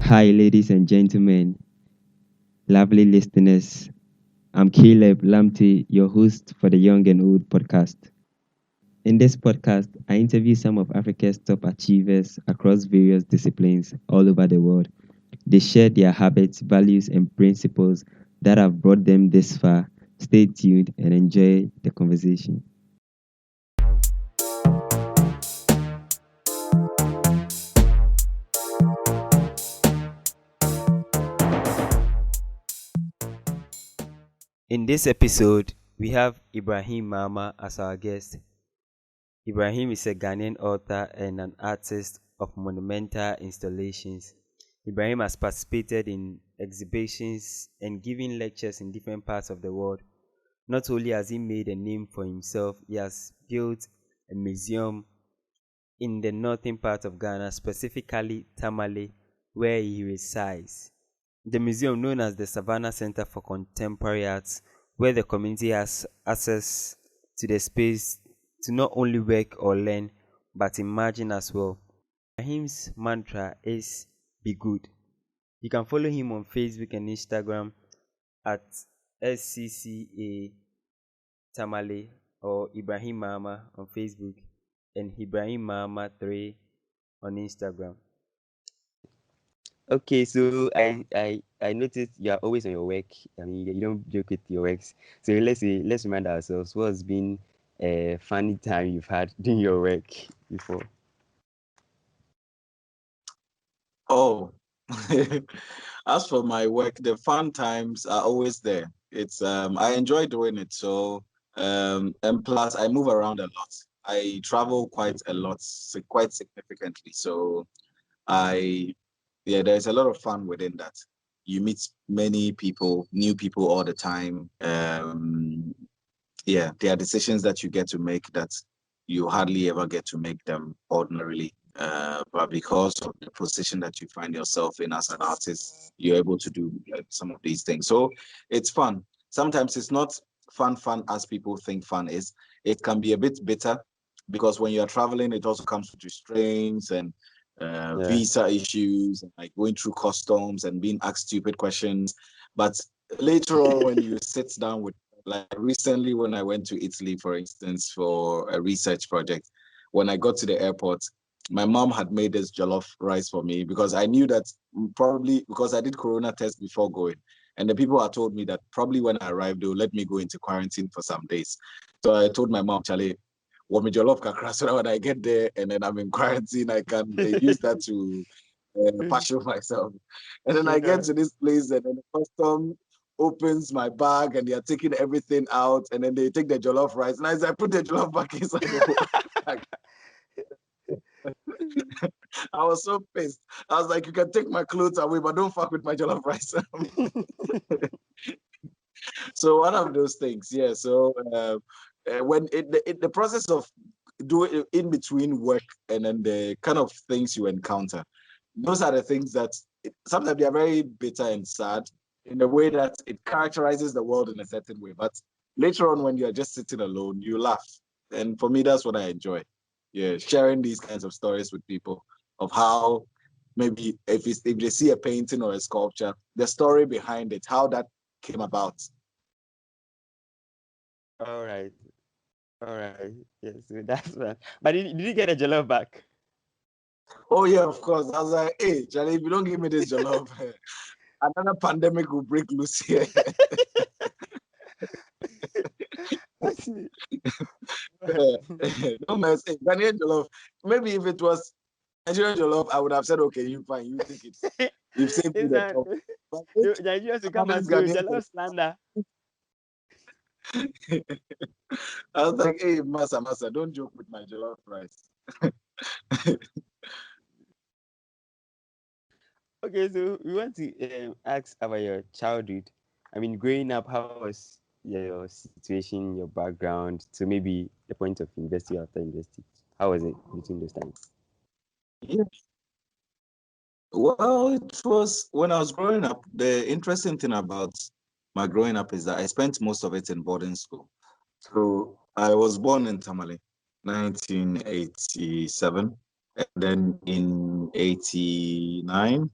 Hi, ladies and gentlemen, lovely listeners. I'm Caleb Lamte, your host for the Young and Old podcast. In this podcast, I interview some of Africa's top achievers across various disciplines all over the world. They share their habits, values, and principles that have brought them this far. Stay tuned and enjoy the conversation. In this episode, we have Ibrahim Mahama as our guest. Ibrahim is a Ghanaian author and an artist of monumental installations. Ibrahim has participated in exhibitions and given lectures in different parts of the world. Not only has he made a name for himself, he has built a museum in the northern part of Ghana, specifically Tamale, where he resides. The museum, known as the Savannah Centre for Contemporary Arts, where the community has access to the space to not only work or learn, but imagine as well. Ibrahim's mantra is be good. You can follow him on Facebook and Instagram at SCCA Tamale or Ibrahim Mahama on Facebook and Ibrahim Mahama 3 on Instagram. Okay, so I noticed you are always on your work. I mean, you don't joke with your works. So let's remind ourselves what's been a funny time you've had doing your work before. Oh, as for my work, the fun times are always there. It's I enjoy doing it. So and plus I move around a lot. I travel quite a lot, quite significantly. So I yeah, there's a lot of fun within that. You meet many people, new people all the time. Yeah, there are decisions that you get to make that you hardly ever get to make them ordinarily. But because of the position that you find yourself in as an artist, you're able to do some of these things. So it's fun. Sometimes it's not fun as people think fun is. It can be a bit bitter because when you're traveling, it also comes with restraints and Yeah. visa issues, and like going through customs and being asked stupid questions. But later on, when you sit down with, like recently when I went to Italy, for instance, for a research project, when I got to the airport, my mom had made this jollof rice for me because I knew that probably because I did corona test before going. And the people had told me that probably when I arrived, they'll let me go into quarantine for some days. So I told my mom, Charlie, want me jollof kakra so that when I get there and then I'm in quarantine, I can use that to passion myself. And then I get to this place and then the custom opens my bag and they are taking everything out and then they take the jollof rice. And as I put the jollof back inside the bag, I was so pissed. I was like, you can take my clothes away, but don't fuck with my jollof rice. So one of those things, yeah. So when the process of doing in between work and then the kind of things you encounter, those are the things that sometimes they are very bitter and sad in the way that it characterizes the world in a certain way. But later on, when you're just sitting alone, you laugh, and for me, that's what I enjoy. Yeah, sharing these kinds of stories with people of how maybe if they see a painting or a sculpture, the story behind it, how that came about. All right. All right. Yes, so that's one. But did you get a jollof back? Oh yeah, of course. I was like, hey, Charlie, if you don't give me this jollof, another pandemic will break loose here. No mess. Hey, Ghanaian jollof. Maybe if it was Nigerian jollof, I would have said, okay, you fine, you take it. You've saved me the trouble. But Nigerians will come this and say Ghanaian jollof slander. I was like, hey, Masa, don't joke with my jollof rice. Okay, so we want to ask about your childhood. I mean, growing up, how was your situation, your background? So maybe the point of university after university. How was it between those times? Yeah. Well, it was when I was growing up. The interesting thing about my growing up is that I spent most of it in boarding school. So I was born in Tamale, 1987, and then in 89,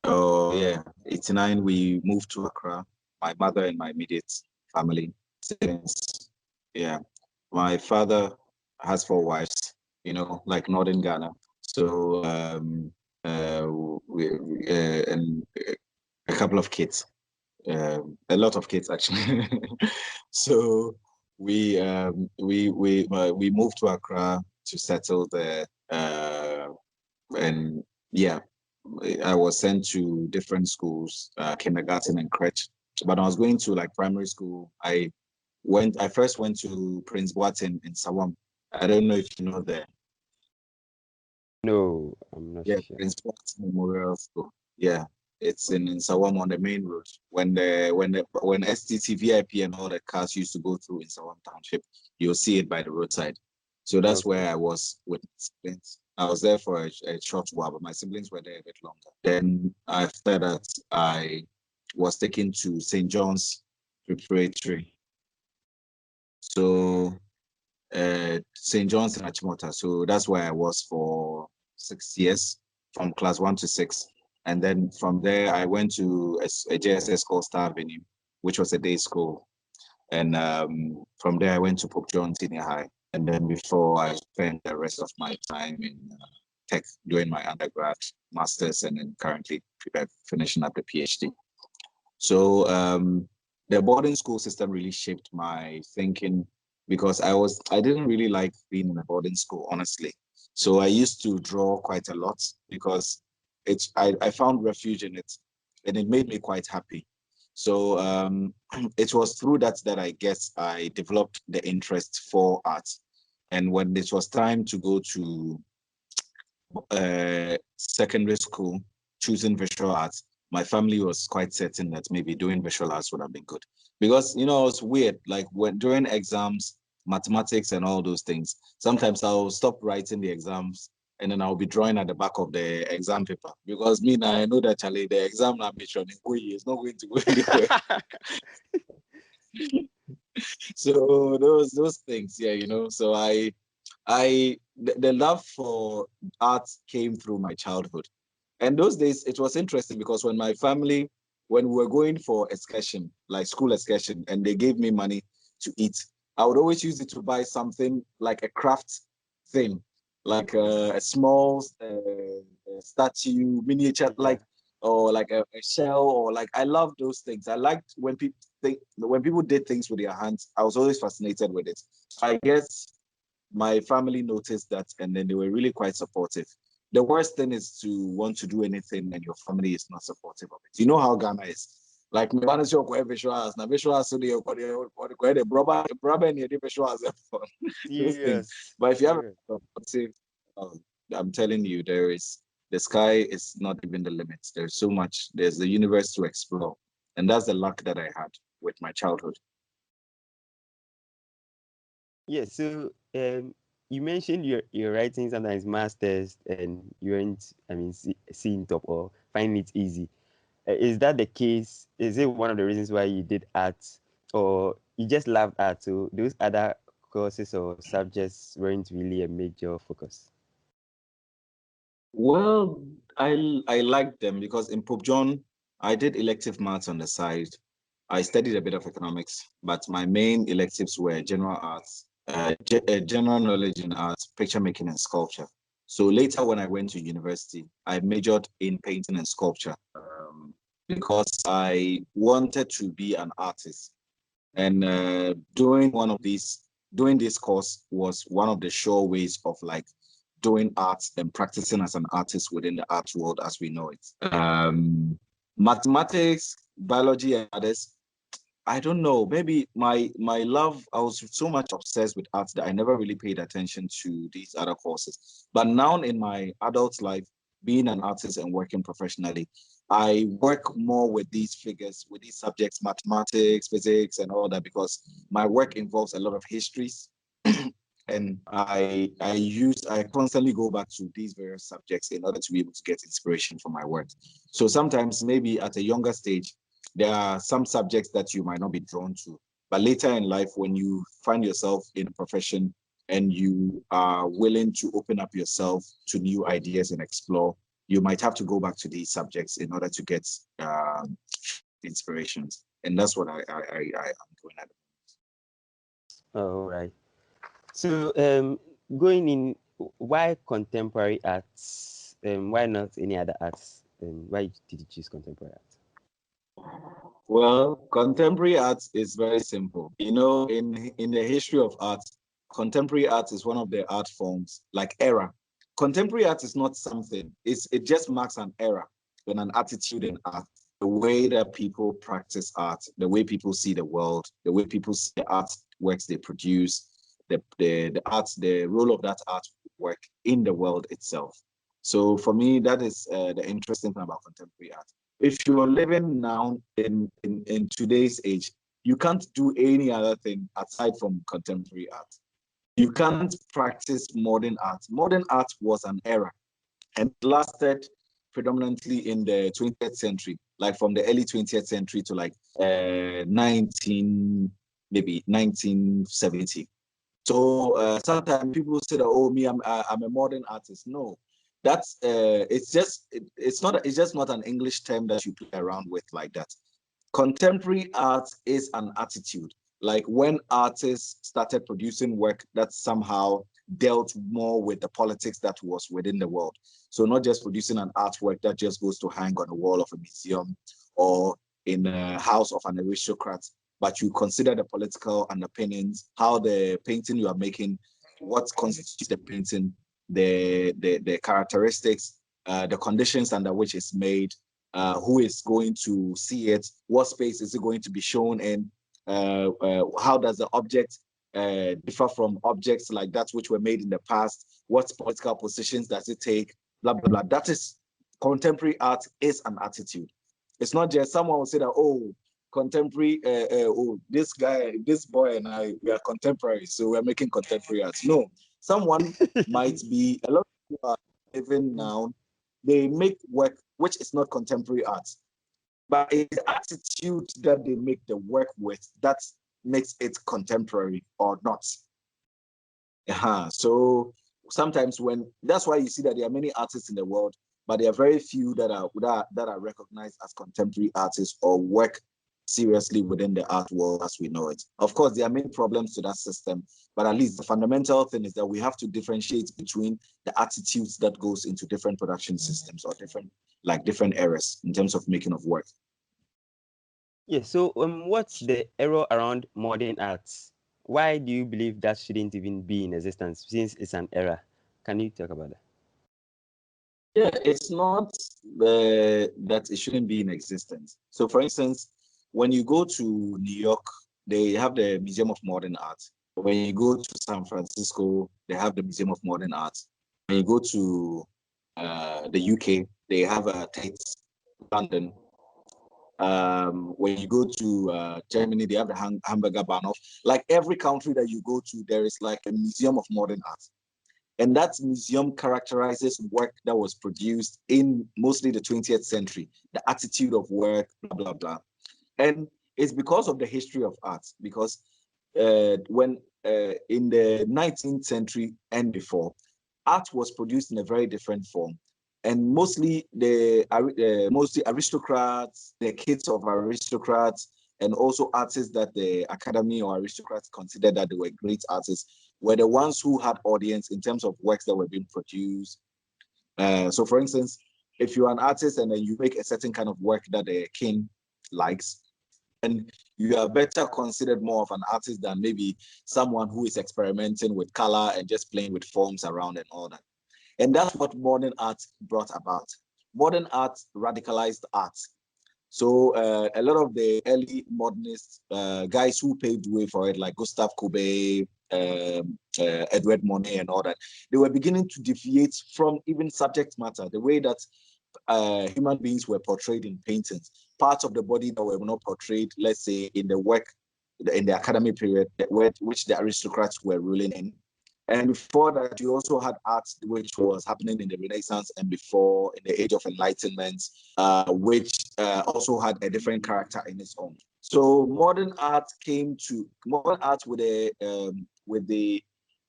Oh yeah, 89 we moved to Accra. My mother and my immediate family. Since yeah, my father has four wives, like Northern Ghana. So and a couple of kids, a lot of kids actually. So we moved to Accra to settle there, and yeah, I was sent to different schools, kindergarten and crèche. But I was going to like primary school. I first went to Prince Boateng in Sawam. I don't know if you know there. No, I'm not Yeah, sure. Prince Boateng Memorial School. Yeah, it's in Sawam on the main road. When STT VIP and all the cars used to go through in Sawam Township, you'll see it by the roadside. So that's Okay. where I was with my siblings. I was there for a short while, but my siblings were there a bit longer. Then after that, I was taken to St. John's Preparatory. So St. John's in Achimota. So that's where I was for 6 years, from class 1 to 6. And then from there, I went to a JSS called Star Avenue, which was a day school. And from there, I went to Pope John Senior High. And then before I spent the rest of my time in tech, doing my undergrad, master's, and then currently finishing up the PhD. So the boarding school system really shaped my thinking because I didn't really like being in a boarding school, honestly. So I used to draw quite a lot because I found refuge in it and it made me quite happy. So it was through that I guess I developed the interest for art. And when it was time to go to secondary school, choosing visual arts, my family was quite certain that maybe doing visual arts would have been good. Because, it's weird, like when during exams, mathematics and all those things, sometimes I'll stop writing the exams and then I'll be drawing at the back of the exam paper. Because me now, I know that Charlie, the exam ambition is not going to go anywhere. So those things, yeah, So the love for art came through my childhood. And those days, it was interesting because when we were going for excursion, like school excursion, and they gave me money to eat, I would always use it to buy something like a craft thing, like a small statue, miniature, Yeah. or like a shell, or like I love those things. I liked when people did things with their hands. I was always fascinated with it. So I guess my family noticed that and then they were really quite supportive. The worst thing is to want to do anything and your family is not supportive of it. You know how Ghana is. Like my manager visuals, now visuals so they the brother and the visuals those things. Serious. But if you have Serious. a supportive, I'm telling you, the sky is not even the limits. There's so much. There's the universe to explore, and that's the luck that I had with my childhood. Yeah, so you mentioned you're writing sometimes masters and you weren't, seeing top or finding it easy. Is that the case? Is it one of the reasons why you did art, or you just loved art? So those other courses or subjects weren't really a major focus. Well, I liked them because in Pope John, I did elective maths on the side. I studied a bit of economics, but my main electives were general arts, general knowledge in arts, picture making, and sculpture. So later, when I went to university, I majored in painting and sculpture because I wanted to be an artist. And doing this course was one of the sure ways of like doing art and practicing as an artist within the art world as we know it. Mathematics, biology, and others. I don't know. Maybe my love. I was so much obsessed with art that I never really paid attention to these other courses. But now in my adult life, being an artist and working professionally, I work more with these figures, with these subjects, mathematics, physics, and all that, because my work involves a lot of histories. And I constantly go back to these various subjects in order to be able to get inspiration for my work. So sometimes maybe at a younger stage, there are some subjects that you might not be drawn to. But later in life, when you find yourself in a profession and you are willing to open up yourself to new ideas and explore, you might have to go back to these subjects in order to get inspirations. And that's what I'm doing at. All right. So going in, why contemporary arts? Why not any other arts? Why did you choose contemporary art? Well, contemporary art is very simple. You know, in the history of art, contemporary art is one of the art forms, like era. Contemporary art is not something, it just marks an era and an attitude in art. The way that people practice art, the way people see the world, the way people see the art works they produce, the role of that artwork in the world itself. So for me, that is the interesting thing about contemporary art. If you're living now in today's age, you can't do any other thing aside from contemporary art. You can't practice modern art. Modern art was an era and lasted predominantly in the 20th century, like from the early 20th century to like 1970. So sometimes people say that, oh, me, I'm a modern artist. No, that's it's just not an English term that you play around with like that. Contemporary art is an attitude. Like when artists started producing work that somehow dealt more with the politics that was within the world. So not just producing an artwork that just goes to hang on the wall of a museum or in a house of an aristocrat, but you consider the political underpinnings, how the painting you are making, what constitutes the painting, the characteristics, the conditions under which it's made, who is going to see it, what space is it going to be shown in, how does the object differ from objects like that which were made in the past, what political positions does it take, blah, blah, blah. That is, contemporary art is an attitude. It's not just someone will say that, oh, contemporary, oh, this guy, this boy and I, we are contemporary, so we're making contemporary art. No, someone might be, a lot of people are living now, they make work which is not contemporary art, but it's the attitude that they make the work with that makes it contemporary or not. So sometimes that's why you see that there are many artists in the world, but there are very few that are recognized as contemporary artists or work seriously within the art world as we know it. Of course, there are many problems to that system, but at least the fundamental thing is that we have to differentiate between the attitudes that goes into different production systems or different eras in terms of making of work. Yeah, so what's the error around modern arts? Why do you believe that shouldn't even be in existence since it's an era? Can you talk about that? Yeah, it's not that it shouldn't be in existence. So for instance, when you go to New York, they have the Museum of Modern Art. When you go to San Francisco, they have the Museum of Modern Art. When you go to the UK, they have Tate, London. When you go to Germany, they have the Hamburger Bahnhof. Like every country that you go to, there is like a museum of modern art. And that museum characterizes work that was produced in mostly the 20th century, the attitude of work, blah, blah, blah. And it's because of the history of art, because when in the 19th century and before, art was produced in a very different form. And mostly mostly aristocrats, the kids of aristocrats, and also artists that the academy or aristocrats considered that they were great artists, were the ones who had audience in terms of works that were being produced. So for instance, if you're an artist and then you make a certain kind of work that the king likes, and you are better considered more of an artist than maybe someone who is experimenting with color and just playing with forms around and all that. And that's what modern art brought about. Modern art radicalized art. So a lot of the early modernist guys who paved the way for it, like Gustave Courbet, Edward Monet and all that, they were beginning to deviate from even subject matter, the way that human beings were portrayed in paintings, parts of the body that were not portrayed, let's say, in the work, in the academy period, which the aristocrats were ruling in. And before that, you also had art which was happening in the Renaissance and before in the Age of Enlightenment, which also had a different character in its own. So modern art with the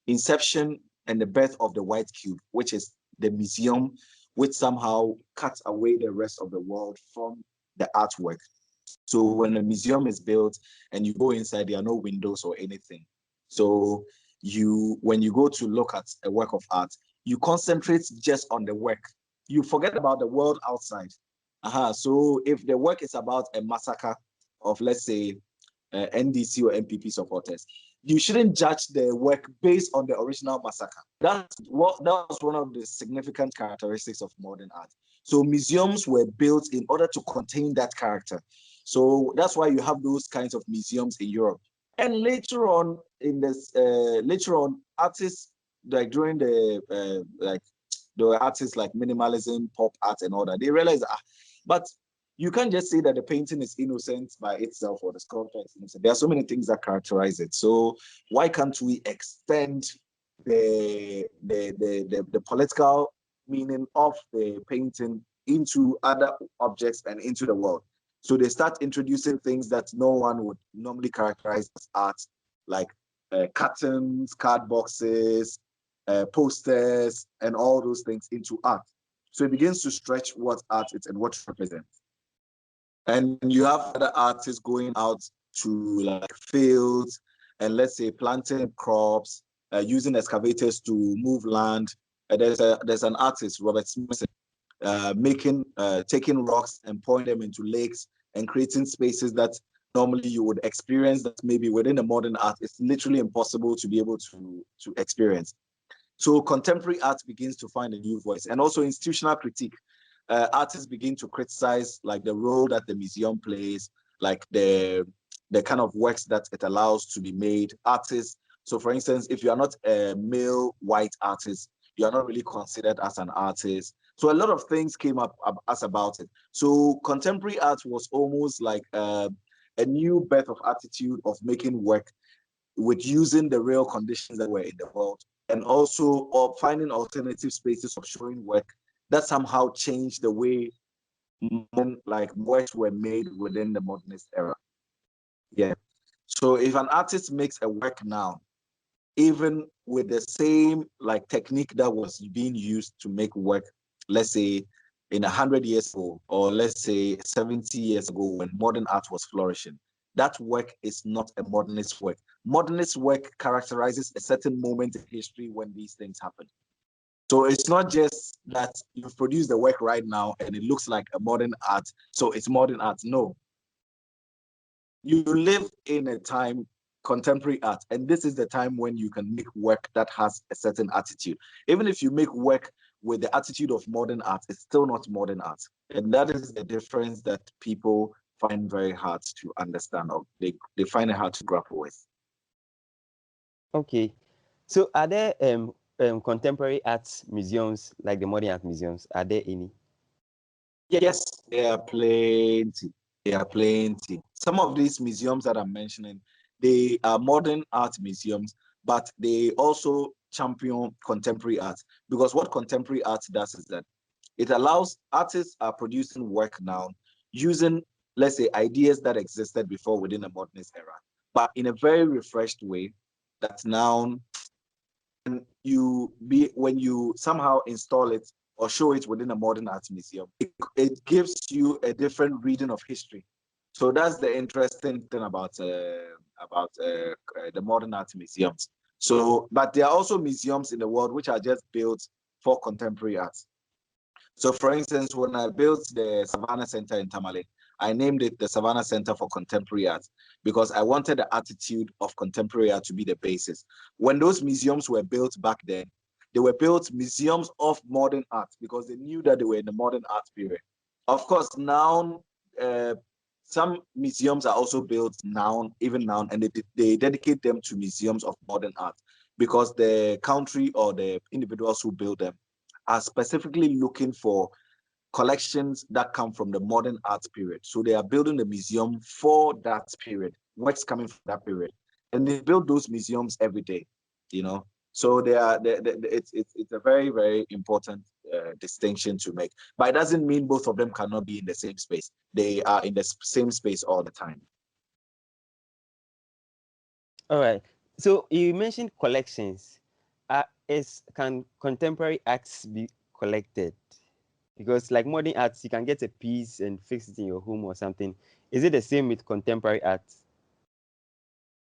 inception and the birth of the White Cube, which is the museum which somehow cuts away the rest of the world from the artwork. So when a museum is built and you go inside, there are no windows or anything. So when you go to look at a work of art, you concentrate just on the work. You forget about the world outside. So if the work is about a massacre of, let's say, NDC or MPP supporters, you shouldn't judge the work based on the original massacre. That was one of the significant characteristics of modern art. So museums were built in order to contain that character. So that's why you have those kinds of museums in Europe. And later on, artists like during the artists like minimalism, pop art, and all that, they realized, but you can't just say that the painting is innocent by itself or the sculpture is innocent. There are so many things that characterize it. So why can't we extend the political meaning of the painting into other objects and into the world? So they start introducing things that no one would normally characterize as art, like cartons, card boxes, posters, and all those things into art. So it begins to stretch what art is and what it represents. And you have other artists going out to like fields and, let's say, planting crops, using excavators to move land. There's an artist, Robert Smith, taking rocks and pouring them into lakes and creating spaces that normally you would experience that maybe within a modern art it's literally impossible to be able to experience. So contemporary art begins to find a new voice, and also institutional critique. Artists begin to criticize like the role that the museum plays, like the kind of works that it allows to be made. Artists. So, for instance, if you are not a male white artist, you are not really considered as an artist. So a lot of things came up as about it. So contemporary art was almost like a new birth of attitude of making work with using the real conditions that were in the world, and also of finding alternative spaces of showing work that somehow changed the way works were made within the modernist era. Yeah. So if an artist makes a work now, even with the same like technique that was being used to make work, let's say in 100 years ago, or let's say 70 years ago when modern art was flourishing, that work is not a modernist work. Modernist work characterizes a certain moment in history when these things happen. So it's not just that you've produced the work right now and it looks like a modern art, so it's modern art. No. You live in a time, contemporary art, and this is the time when you can make work that has a certain attitude. Even if you make work with the attitude of modern art, it's still not modern art. And that is the difference that people find very hard to understand, or they find it hard to grapple with. Okay. So are there contemporary arts museums like the modern art museums? Are there any? Yes, there are plenty. There are plenty. Some of these museums that I'm mentioning, they are modern art museums, but they also champion contemporary art, because what contemporary art does is that it allows artists are producing work now using, let's say, ideas that existed before within the modernist era, but in a very refreshed way that now when you somehow install it or show it within a modern art museum, it gives you a different reading of history. So that's the interesting thing about the modern art museums. So, but there are also museums in the world which are just built for contemporary art. So, for instance, when I built the Savannah Centre in Tamale, I named it the Savannah Centre for Contemporary Art because I wanted the attitude of contemporary art to be the basis. When those museums were built back then, they were built museums of modern art because they knew that they were in the modern art period. Of course, now some museums are also built now, even now, and they dedicate them to museums of modern art because the country or the individuals who build them are specifically looking for collections that come from the modern art period. So they are building a museum for that period, works coming from that period. And they build those museums every day, you know. So it's a very, very important distinction to make. But it doesn't mean both of them cannot be in the same space. They are in the same space all the time. All right. So you mentioned collections. Can contemporary arts be collected? Because like modern arts, you can get a piece and fix it in your home or something. Is it the same with contemporary art?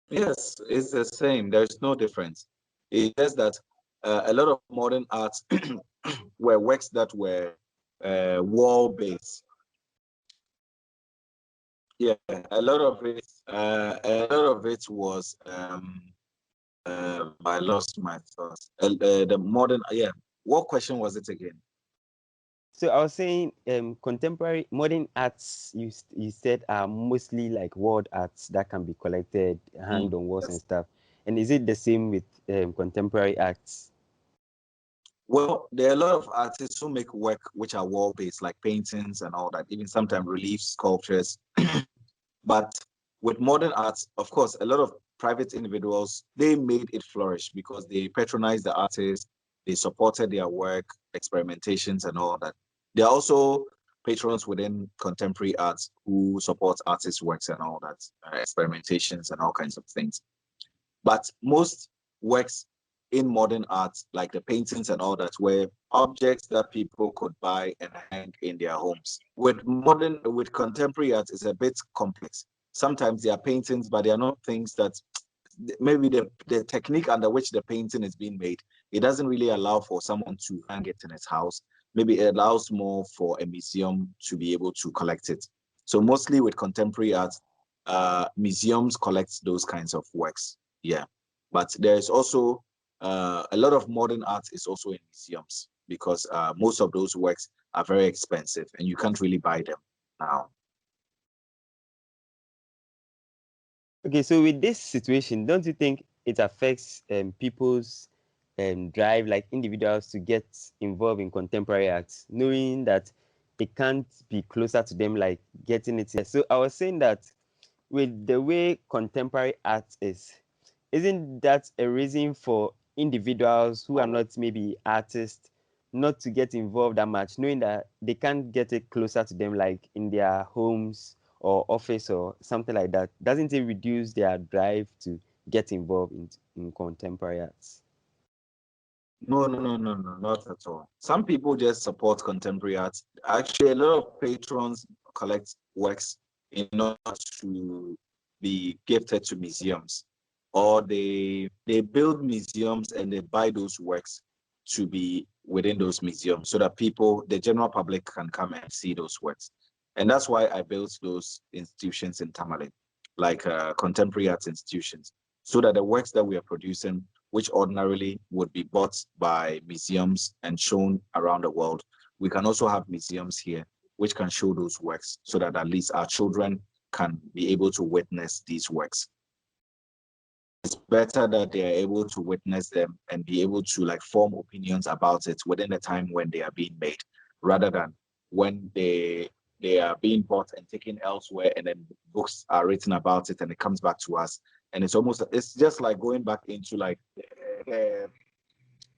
Yes, it's the same. There's no difference. It's just that a lot of modern arts were works that were wall-based. Yeah, a lot of it was I lost my thoughts. The modern, yeah. What question was it again? So I was saying, contemporary modern arts you said are mostly like word arts that can be collected, hanged on walls and Yes. stuff. And is it the same with contemporary arts? Well, there are a lot of artists who make work which are wall-based, like paintings and all that, even sometimes relief sculptures. But with modern arts, of course, a lot of private individuals, they made it flourish because they patronized the artists, they supported their work, experimentations and all that. There are also patrons within contemporary arts who support artists' works and all that, experimentations and all kinds of things. But most works in modern art, like the paintings and all that, were objects that people could buy and hang in their homes. With contemporary art, it's a bit complex. Sometimes they are paintings, but they are not things that maybe the technique under which the painting is being made, it doesn't really allow for someone to hang it in his house. Maybe it allows more for a museum to be able to collect it. So mostly with contemporary art, museums collect those kinds of works. Yeah, but there's also a lot of modern art is also in museums because most of those works are very expensive and you can't really buy them now. Okay, so with this situation, don't you think it affects people's drive, like individuals, to get involved in contemporary arts, knowing that it can't be closer to them, like getting it here? So I was saying that with the way contemporary art is, isn't that a reason for individuals who are not maybe artists not to get involved that much, knowing that they can't get it closer to them, like in their homes or office or something like that? Doesn't it reduce their drive to get involved in contemporary arts? No, no, no, no, no, not at all. Some people just support contemporary art. Actually, a lot of patrons collect works in order to be gifted to museums, or they build museums and they buy those works to be within those museums so that people, the general public, can come and see those works. And that's why I built those institutions in Tamale, like contemporary arts institutions, so that the works that we are producing, which ordinarily would be bought by museums and shown around the world, we can also have museums here which can show those works so that at least our children can be able to witness these works. It's better that they are able to witness them and be able to like form opinions about it within the time when they are being made, rather than when they are being bought and taken elsewhere and then books are written about it and it comes back to us. And it's just like going back into like the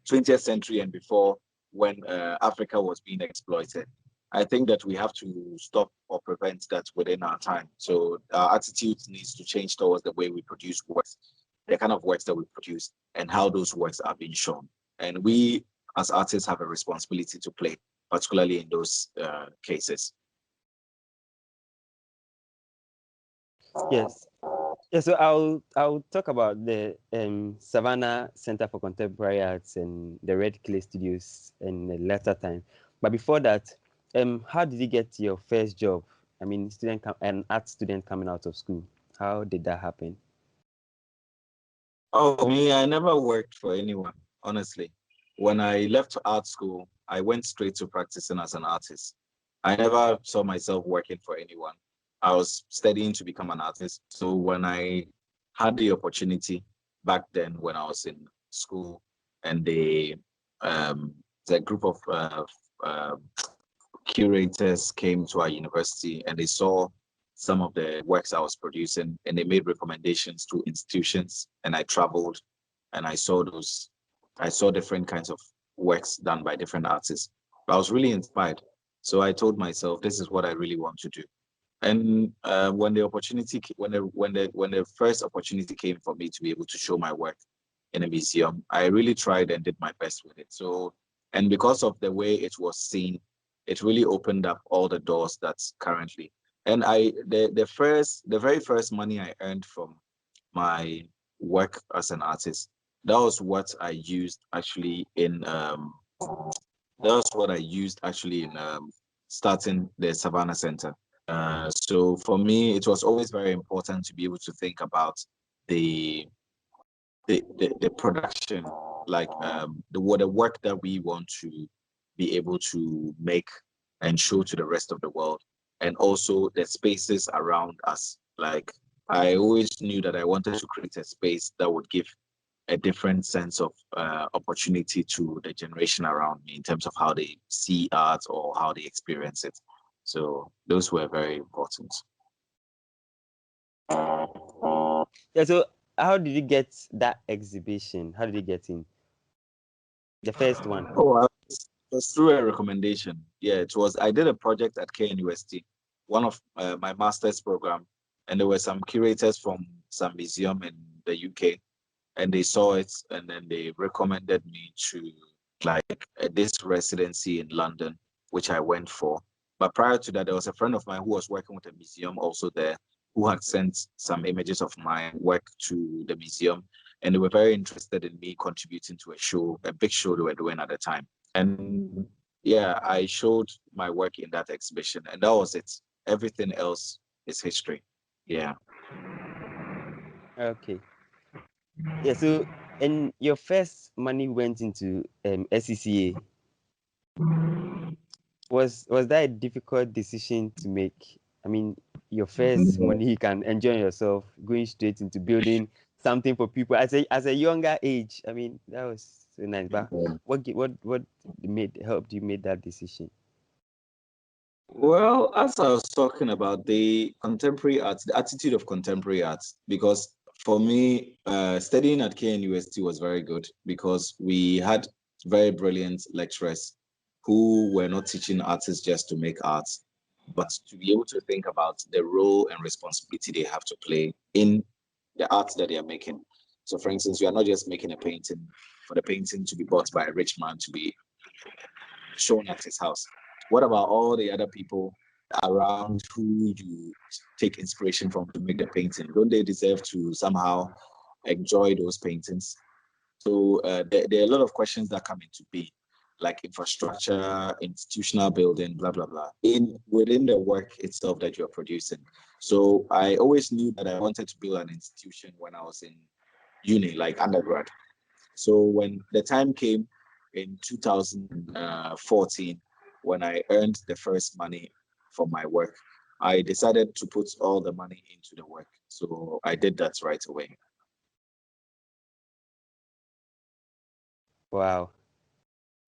20th century and before, when Africa was being exploited. I think that we have to stop or prevent that within our time. So our attitude needs to change towards the way we produce works, the kind of works that we produce, and how those works are being shown. And we, as artists, have a responsibility to play, particularly in those cases. Yes. Yeah, so I'll talk about the Savannah Centre for Contemporary Arts and the Red Clay Studios in a later time. But before that, how did you get your first job? I mean, an art student coming out of school. How did that happen? Oh, me, I never worked for anyone, honestly. When I left art school, I went straight to practicing as an artist. I never saw myself working for anyone. I was studying to become an artist. So when I had the opportunity back then when I was in school, and um, the group of uh, curators came to our university and they saw some of the works I was producing and they made recommendations to institutions, and I traveled and I saw different kinds of works done by different artists. I was really inspired. So I told myself, this is what I really want to do. And when the opportunity, when the first opportunity came for me to be able to show my work in a museum, I really tried and did my best with it. So, and because of the way it was seen, it really opened up all the doors that's currently. And the very first money I earned from my work as an artist, that was what I used actually in starting the Savannah Centre. So for me, it was always very important to be able to think about the the production, like the work that we want to be able to make and show to the rest of the world, and also the spaces around us. Like I always knew that I wanted to create a space that would give a different sense of opportunity to the generation around me in terms of how they see art or how they experience it. So those were very important. Yeah. So how did you get that exhibition? How did you get in? The first one. Oh, it was through a recommendation. Yeah, it was. I did a project at KNUST, one of my master's program, and there were some curators from some museum in the UK, and they saw it, and then they recommended me to like this residency in London, which I went for. But prior to that, there was a friend of mine who was working with a museum also there, who had sent some images of my work to the museum, and they were very interested in me contributing to a show, a big show they were doing at the time. And yeah, I showed my work in that exhibition, and that was it. Everything else is history. Yeah. Okay. Yeah. So, and your first money went into SCCA. Was that a difficult decision to make? I mean, your first money, you can enjoy yourself, going straight into building something for people as a younger age. I mean, that was so nice. But what helped you make that decision? Well, as I was talking about the contemporary art, the attitude of contemporary art, because for me, studying at KNUST was very good because we had very brilliant lecturers who were not teaching artists just to make art, but to be able to think about the role and responsibility they have to play in the art that they are making. So, for instance, you are not just making a painting for the painting to be bought by a rich man to be shown at his house. What about all the other people around who you take inspiration from to make the painting? Don't they deserve to somehow enjoy those paintings? So there are a lot of questions that come into being, like infrastructure, institutional building, blah blah blah, in within the work itself that you're producing. So I always knew that I wanted to build an institution when I was in uni, like undergrad. So when the time came in 2014, when I earned the first money from my work, I decided to put all the money into the work. So I did that right away. Wow,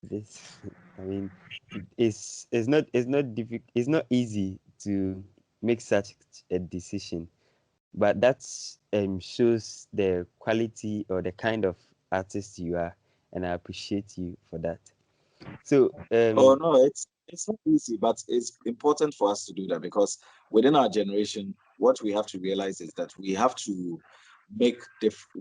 this I mean, it's not difficult. It's not easy to make such a decision, but that shows the quality or the kind of artist you are, and I appreciate you for that. So Oh no, it's not easy, but it's important for us to do that because within our generation, what we have to realize is that we have to we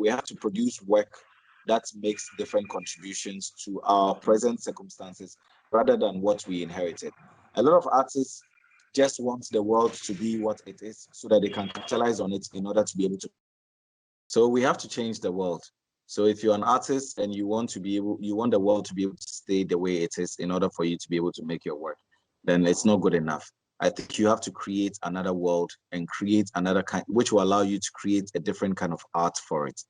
have to produce work that makes different contributions to our present circumstances rather than what we inherited. A lot of artists just want the world to be what it is so that they can capitalize on it in order to be able to. So we have to change the world. So if you're an artist and you want the world to be able to stay the way it is in order for you to be able to make your work, then it's not good enough. I think you have to create another world and create another kind, which will allow you to create a different kind of art for it.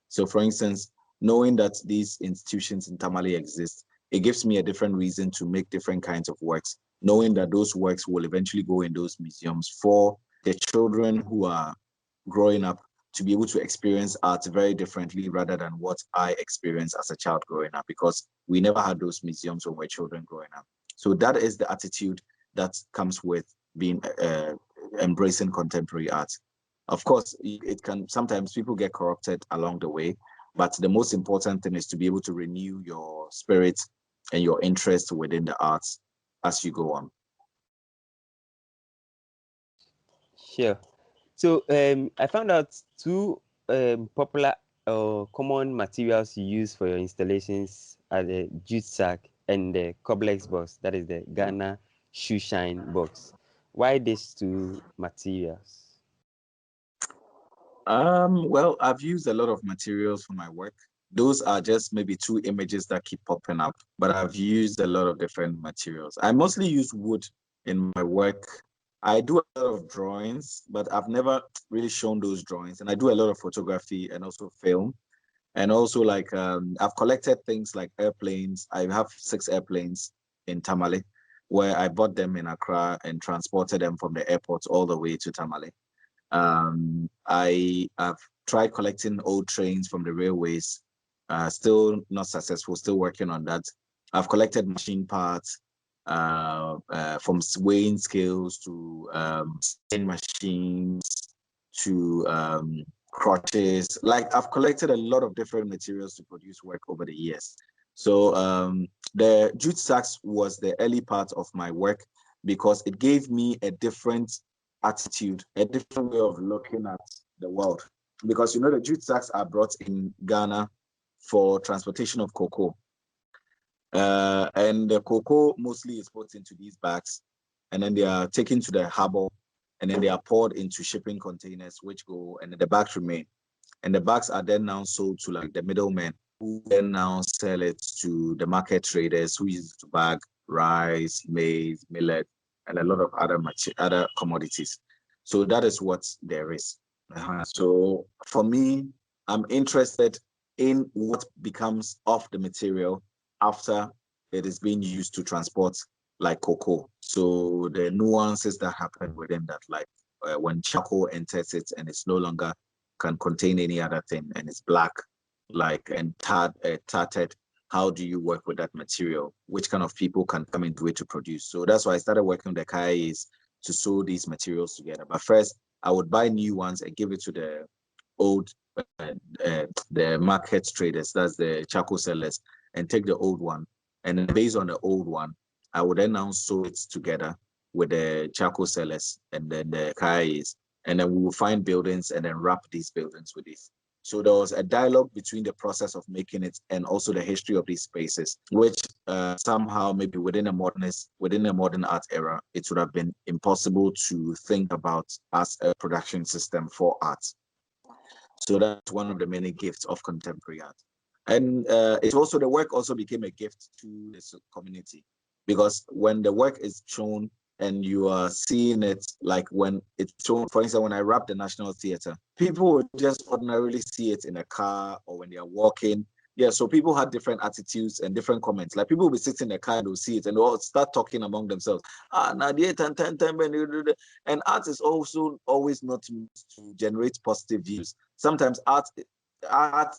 So for instance, knowing that these institutions in Tamale exist, it gives me a different reason to make different kinds of works, knowing that those works will eventually go in those museums for the children who are growing up to be able to experience art very differently rather than what I experienced as a child growing up, because we never had those museums when we were children growing up. So that is the attitude that comes with being embracing contemporary art. Of course, it can sometimes people get corrupted along the way, but the most important thing is to be able to renew your spirit and your interest within the arts as you go on. sure. So I found out two popular or common materials you use for your installations are the jute sack and the coblex box. That is the Ghana shoe shine box. Why these two materials? Well, I've used a lot of materials for my work. Those are just maybe two images that keep popping up, but I've used a lot of different materials. I mostly use wood in my work. I do a lot of drawings, but I've never really shown those drawings. And I do a lot of photography and also film. And also like I've collected things like airplanes. I have 6 airplanes in Tamale, where I bought them in Accra and transported them from the airport all the way to Tamale. I have tried collecting old trains from the railways, still not successful, still working on that. I've collected machine parts from weighing scales to sewing machines to crutches. Like I've collected a lot of different materials to produce work over the years. So the jute sacks was the early part of my work because it gave me a different attitude, a different way of looking at the world. Because you know the jute sacks are brought in Ghana for transportation of cocoa. And the cocoa mostly is put into these bags, and then they are taken to the harbor, and then they are poured into shipping containers, which go, and then the bags remain. And the bags are then now sold to like the middlemen, who then now sell it to the market traders who use it to bag rice, maize, millet, and a lot of other commodities. So that is what there is. So for me, I'm interested in what becomes of the material after it is being used to transport like cocoa. So the nuances that happen within that, like when charcoal enters it and it's no longer can contain any other thing and it's black, like and tarted. How do you work with that material? Which kind of people can come into it to produce? So that's why I started working with the kayais to sew these materials together. But first, I would buy new ones and give it to the old, the market traders, that's the charcoal sellers, and take the old one. And then based on the old one, I would then now sew it together with the charcoal sellers and then the kayais. And then we will find buildings and then wrap these buildings with this. So there was a dialogue between the process of making it and also the history of these spaces, which somehow maybe within a modern art era, it would have been impossible to think about as a production system for art. So that's one of the many gifts of contemporary art. And it's also the work also became a gift to the community because when the work is shown and you are seeing it, like when it's shown, for instance, when I wrap the National Theatre, people would just ordinarily see it in a car or when they are walking. Yeah, so people had different attitudes and different comments. Like people will be sitting in a car and they'll see it and they'll start talking among themselves. And art is also always not to generate positive views. Sometimes art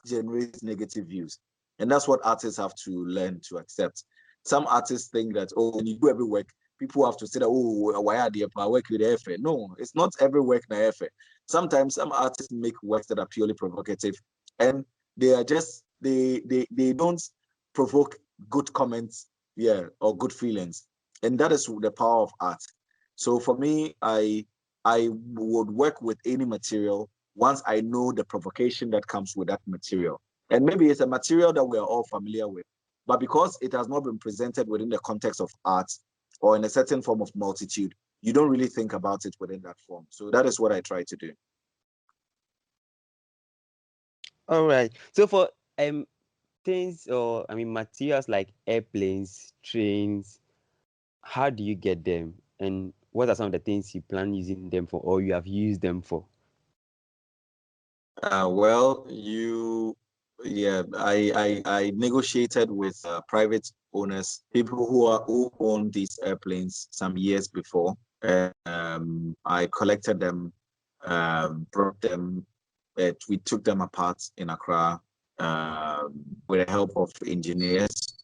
generates negative views. And that's what artists have to learn to accept. Some artists think that, oh, when you do every work, people have to say that, oh, why are they work with effort? No, it's not every work na effort. Sometimes some artists make works that are purely provocative and they are just they don't provoke good comments, yeah, or good feelings. And that is the power of art. So for me, I would work with any material once I know the provocation that comes with that material. And maybe it's a material that we're all familiar with, but because it has not been presented within the context of art or in a certain form of multitude, you don't really think about it within that form. So that is what I try to do. All right. So for things or materials like airplanes, trains, how do you get them? And what are some of the things you plan using them for or you have used them for? Well, I negotiated with private owners, people who own these airplanes some years before. I collected them, brought them. We took them apart in Accra with the help of engineers,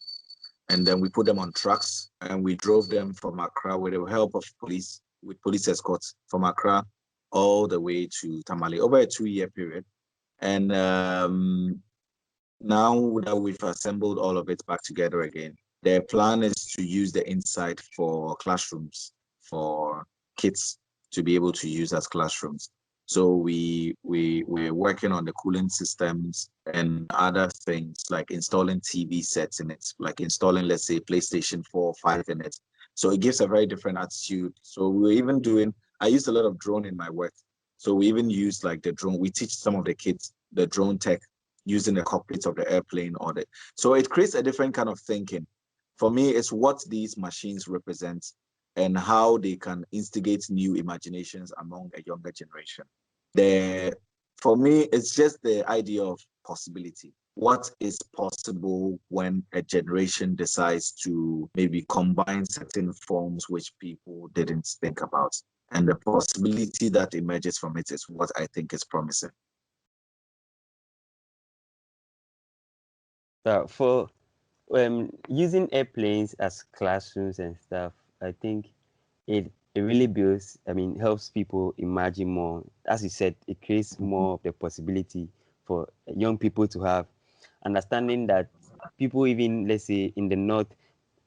and then we put them on trucks and we drove them from Accra with the help of police, with police escorts from Accra all the way to Tamale over a 2-year period. And now that we've assembled all of it back together again, the plan is to use the inside for classrooms, for kids to be able to use as classrooms. So we're working on the cooling systems and other things like installing TV sets in it, like installing, let's say, PlayStation 4 or 5 in it, So it gives a very different attitude. So we're even doing, I used a lot of drone in my work. So we even use like the drone. We teach some of the kids the drone tech using the cockpit of the airplane or the, so it creates a different kind of thinking. For me, it's what these machines represent and how they can instigate new imaginations among a younger generation. The, for me, it's just the idea of possibility. What is possible when a generation decides to maybe combine certain forms which people didn't think about? And the possibility that emerges from it is what I think is promising. For using airplanes as classrooms and stuff, I think it really builds, helps people imagine more. As you said, it creates more of the possibility for young people to have understanding that people, even let's say in the north,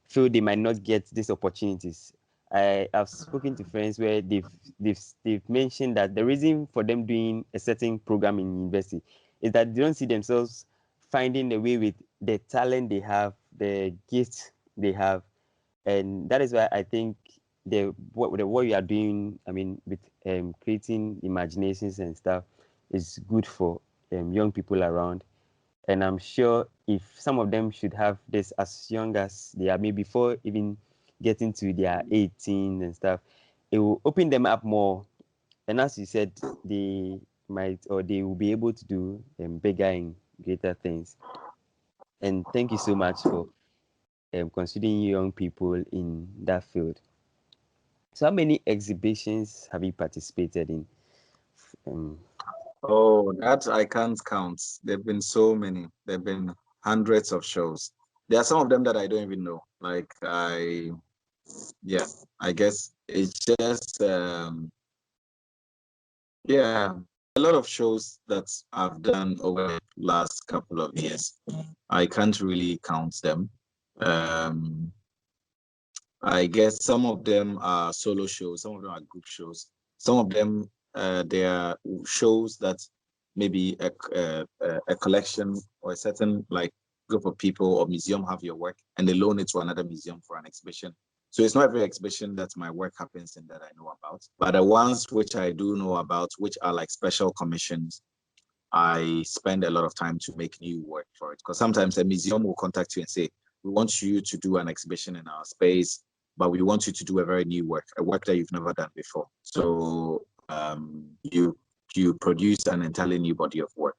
feel they might not get these opportunities. Have spoken to friends where they've mentioned that the reason for them doing a certain program in university is that they don't see themselves finding a way with the talent they have, the gifts they have, and that is why I think what you are doing, with creating imaginations and stuff, is good for young people around. And I'm sure if some of them should have this as young as they are, maybe before even getting to their 18 and stuff, it will open them up more. And as you said, they might, or they will be able to do bigger and greater things. And thank you so much for considering young people in that field. So, how many exhibitions have you participated in? Oh, that I can't count. There've been so many. There've been hundreds of shows. There are some of them that I don't even know. Yeah, I guess it's just, yeah, a lot of shows that I've done over the last couple of years. I can't really count them. Um, I guess some of them are solo shows, some of them are group shows. Some of them, they are shows that maybe a collection or a certain like group of people or museum have your work and they loan it to another museum for an exhibition. So it's not every exhibition that my work happens in that I know about. But the ones which I do know about, which are like special commissions, I spend a lot of time to make new work for it. Because sometimes a museum will contact you and say, we want you to do an exhibition in our space, but we want you to do a very new work, a work that you've never done before. So you produce an entirely new body of work.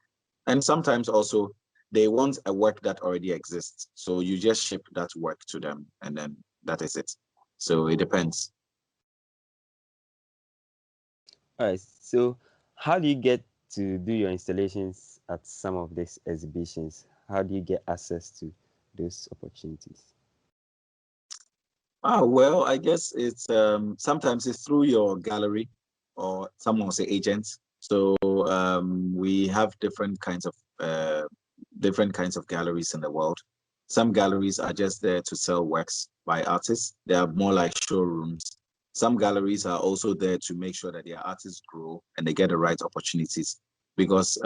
And sometimes also they want a work that already exists. So you just ship that work to them and then that is it. So it depends. All right. So, how do you get to do your installations at some of these exhibitions? How do you get access to those opportunities? Well, I guess it's sometimes it's through your gallery or someone will say agent. So we have different kinds of galleries in the world. Some galleries are just there to sell works by artists. They are more like showrooms. Some galleries are also there to make sure that their artists grow and they get the right opportunities. Because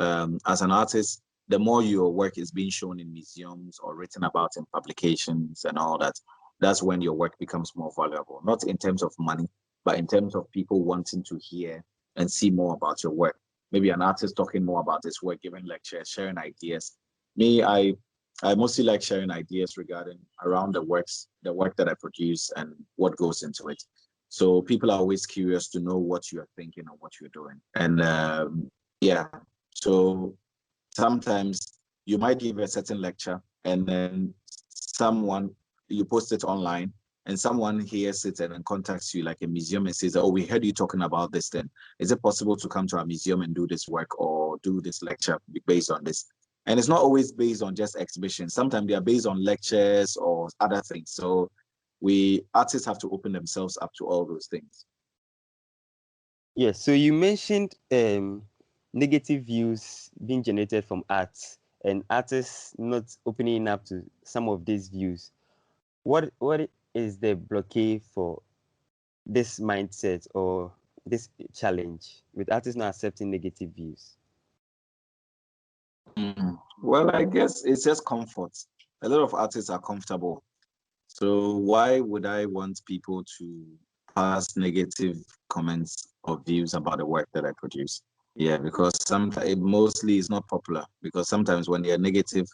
as an artist, the more your work is being shown in museums or written about in publications and all that, that's when your work becomes more valuable, not in terms of money, but in terms of people wanting to hear and see more about your work. Maybe an artist talking more about his work, giving lectures, sharing ideas. Me, I mostly like sharing ideas regarding around the work that I produce and what goes into it. So people are always curious to know what you are thinking and what you're doing. And yeah, so sometimes you might give a certain lecture and then someone, you post it online and someone hears it and then contacts you like a museum and says, oh, we heard you talking about this then. Is it possible to come to our museum and do this work or do this lecture based on this? And it's not always based on just exhibitions. Sometimes they are based on lectures or other things. So artists have to open themselves up to all those things. Yes. So you mentioned negative views being generated from arts and artists not opening up to some of these views. What is the blockade for this mindset or this challenge with artists not accepting negative views? Well, I guess it's just comfort. A lot of artists are comfortable. So why would I want people to pass negative comments or views about the work that I produce? Yeah, because sometimes it mostly is not popular because sometimes when they are negative,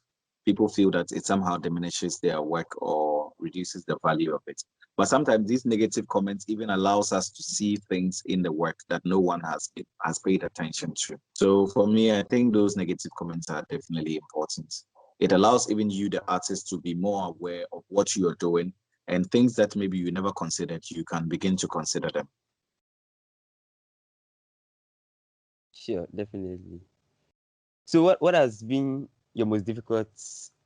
people feel that it somehow diminishes their work or reduces the value of it. But sometimes these negative comments even allows us to see things in the work that no one has paid attention to. So for me, I think those negative comments are definitely important. It allows even you, the artist, to be more aware of what you're doing and things that maybe you never considered, you can begin to consider them. Sure, definitely. So what has been your most difficult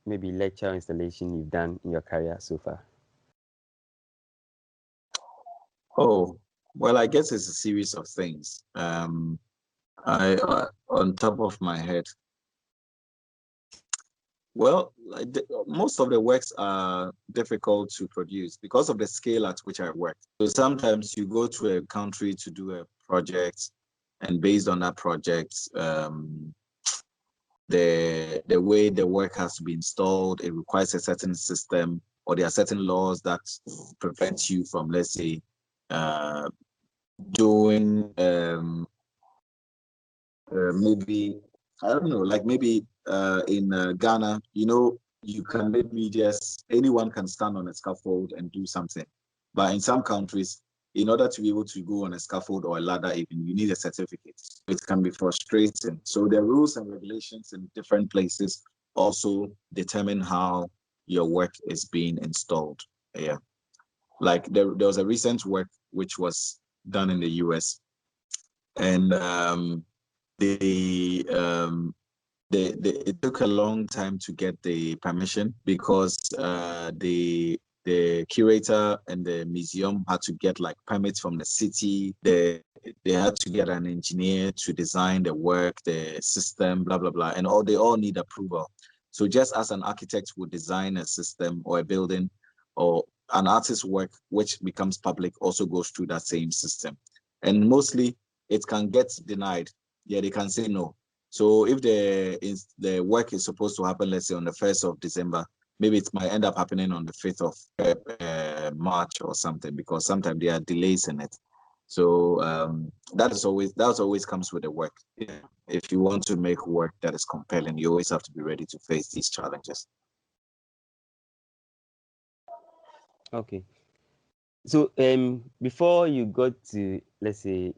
maybe lecture or installation you've done in your career so far? Oh, well, I guess it's a series of things. On top of my head, well, most of the works are difficult to produce because of the scale at which I work. So sometimes you go to a country to do a project, and based on that project, the way the work has to be installed, it requires a certain system, or there are certain laws that prevent you from, let's say, uh, doing maybe I don't know, like maybe in Ghana, you can maybe just anyone can stand on a scaffold and do something, but in some countries, in order to be able to go on a scaffold or a ladder, even you need a certificate. It can be frustrating. So the rules and regulations in different places also determine how your work is being installed. Yeah, like there was a recent work which was done in the US, and they it took a long time to get the permission because the curator and the museum had to get like permits from the city. They had to get an engineer to design the work, the system, blah blah blah, and they all need approval. So just as an architect would design a system or a building, or an artist's work which becomes public also goes through that same system, and mostly it can get denied. Yeah, they can say no. So if the work is supposed to happen, let's say on the 1st of December, maybe it might end up happening on the 5th of March or something, because sometimes there are delays in it. So that always comes with the work. Yeah. If you want to make work that is compelling, you always have to be ready to face these challenges. Okay. So before you got to, let's say,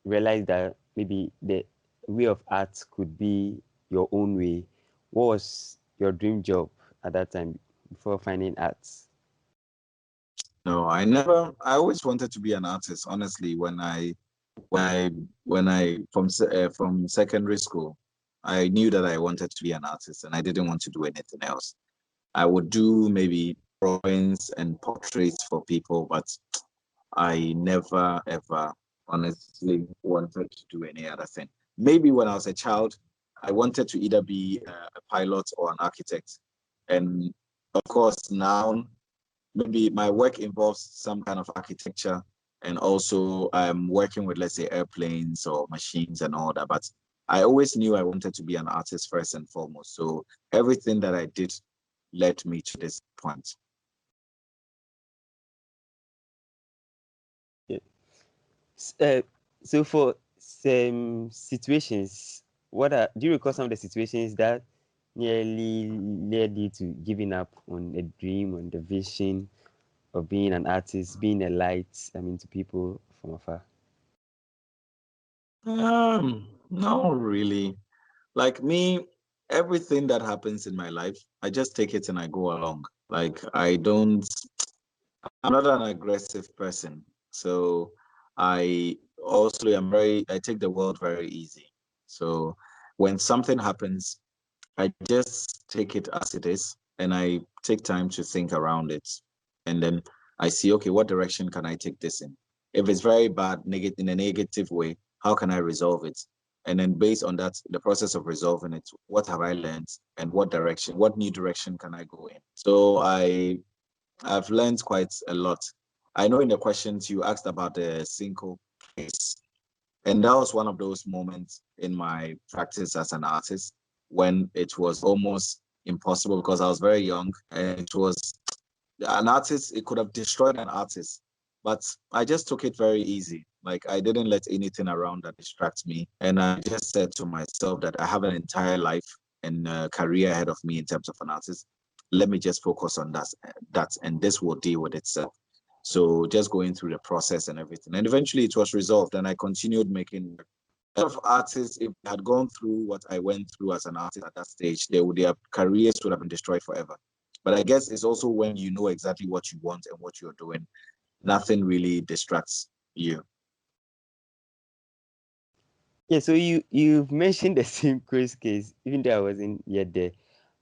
realize that maybe the way of art could be your own way, what was your dream job at that time before finding arts? No, I always wanted to be an artist. Honestly, when I from secondary school, I knew that I wanted to be an artist and I didn't want to do anything else. I would do maybe drawings and portraits for people, but I never ever honestly wanted to do any other thing. Maybe when I was a child, I wanted to either be a pilot or an architect. And of course, now maybe my work involves some kind of architecture, and also I'm working with, let's say, airplanes or machines and all that. But I always knew I wanted to be an artist first and foremost. So everything that I did led me to this point. Yeah. So for some situations, do you recall some of the situations that nearly led you to giving up on a dream, on the vision of being an artist, being a light, to people from afar? No, really. Like me, everything that happens in my life, I just take it and I go along. Like I'm not an aggressive person. So I take the world very easy. So when something happens, I just take it as it is and I take time to think around it. And then I see, okay, what direction can I take this in? If it's very bad, in a negative way, how can I resolve it? And then based on that, the process of resolving it, what have I learned and what new direction can I go in? So I've learned quite a lot. I know in the questions you asked about the single place, and that was one of those moments in my practice as an artist when it was almost impossible because I was very young and it was an artist, it could have destroyed an artist, but I just took it very easy. Like I didn't let anything around that distract me. And I just said to myself that I have an entire life and career ahead of me in terms of an artist. Let me just focus on that, and this will deal with itself. So just going through the process and everything. And eventually it was resolved and I continued making a lot of artists, if they had gone through what I went through as an artist at that stage, their careers would have been destroyed forever. But I guess it's also when you know exactly what you want and what you're doing, nothing really distracts you. Yeah, so you've mentioned the same case, even though I wasn't yet there.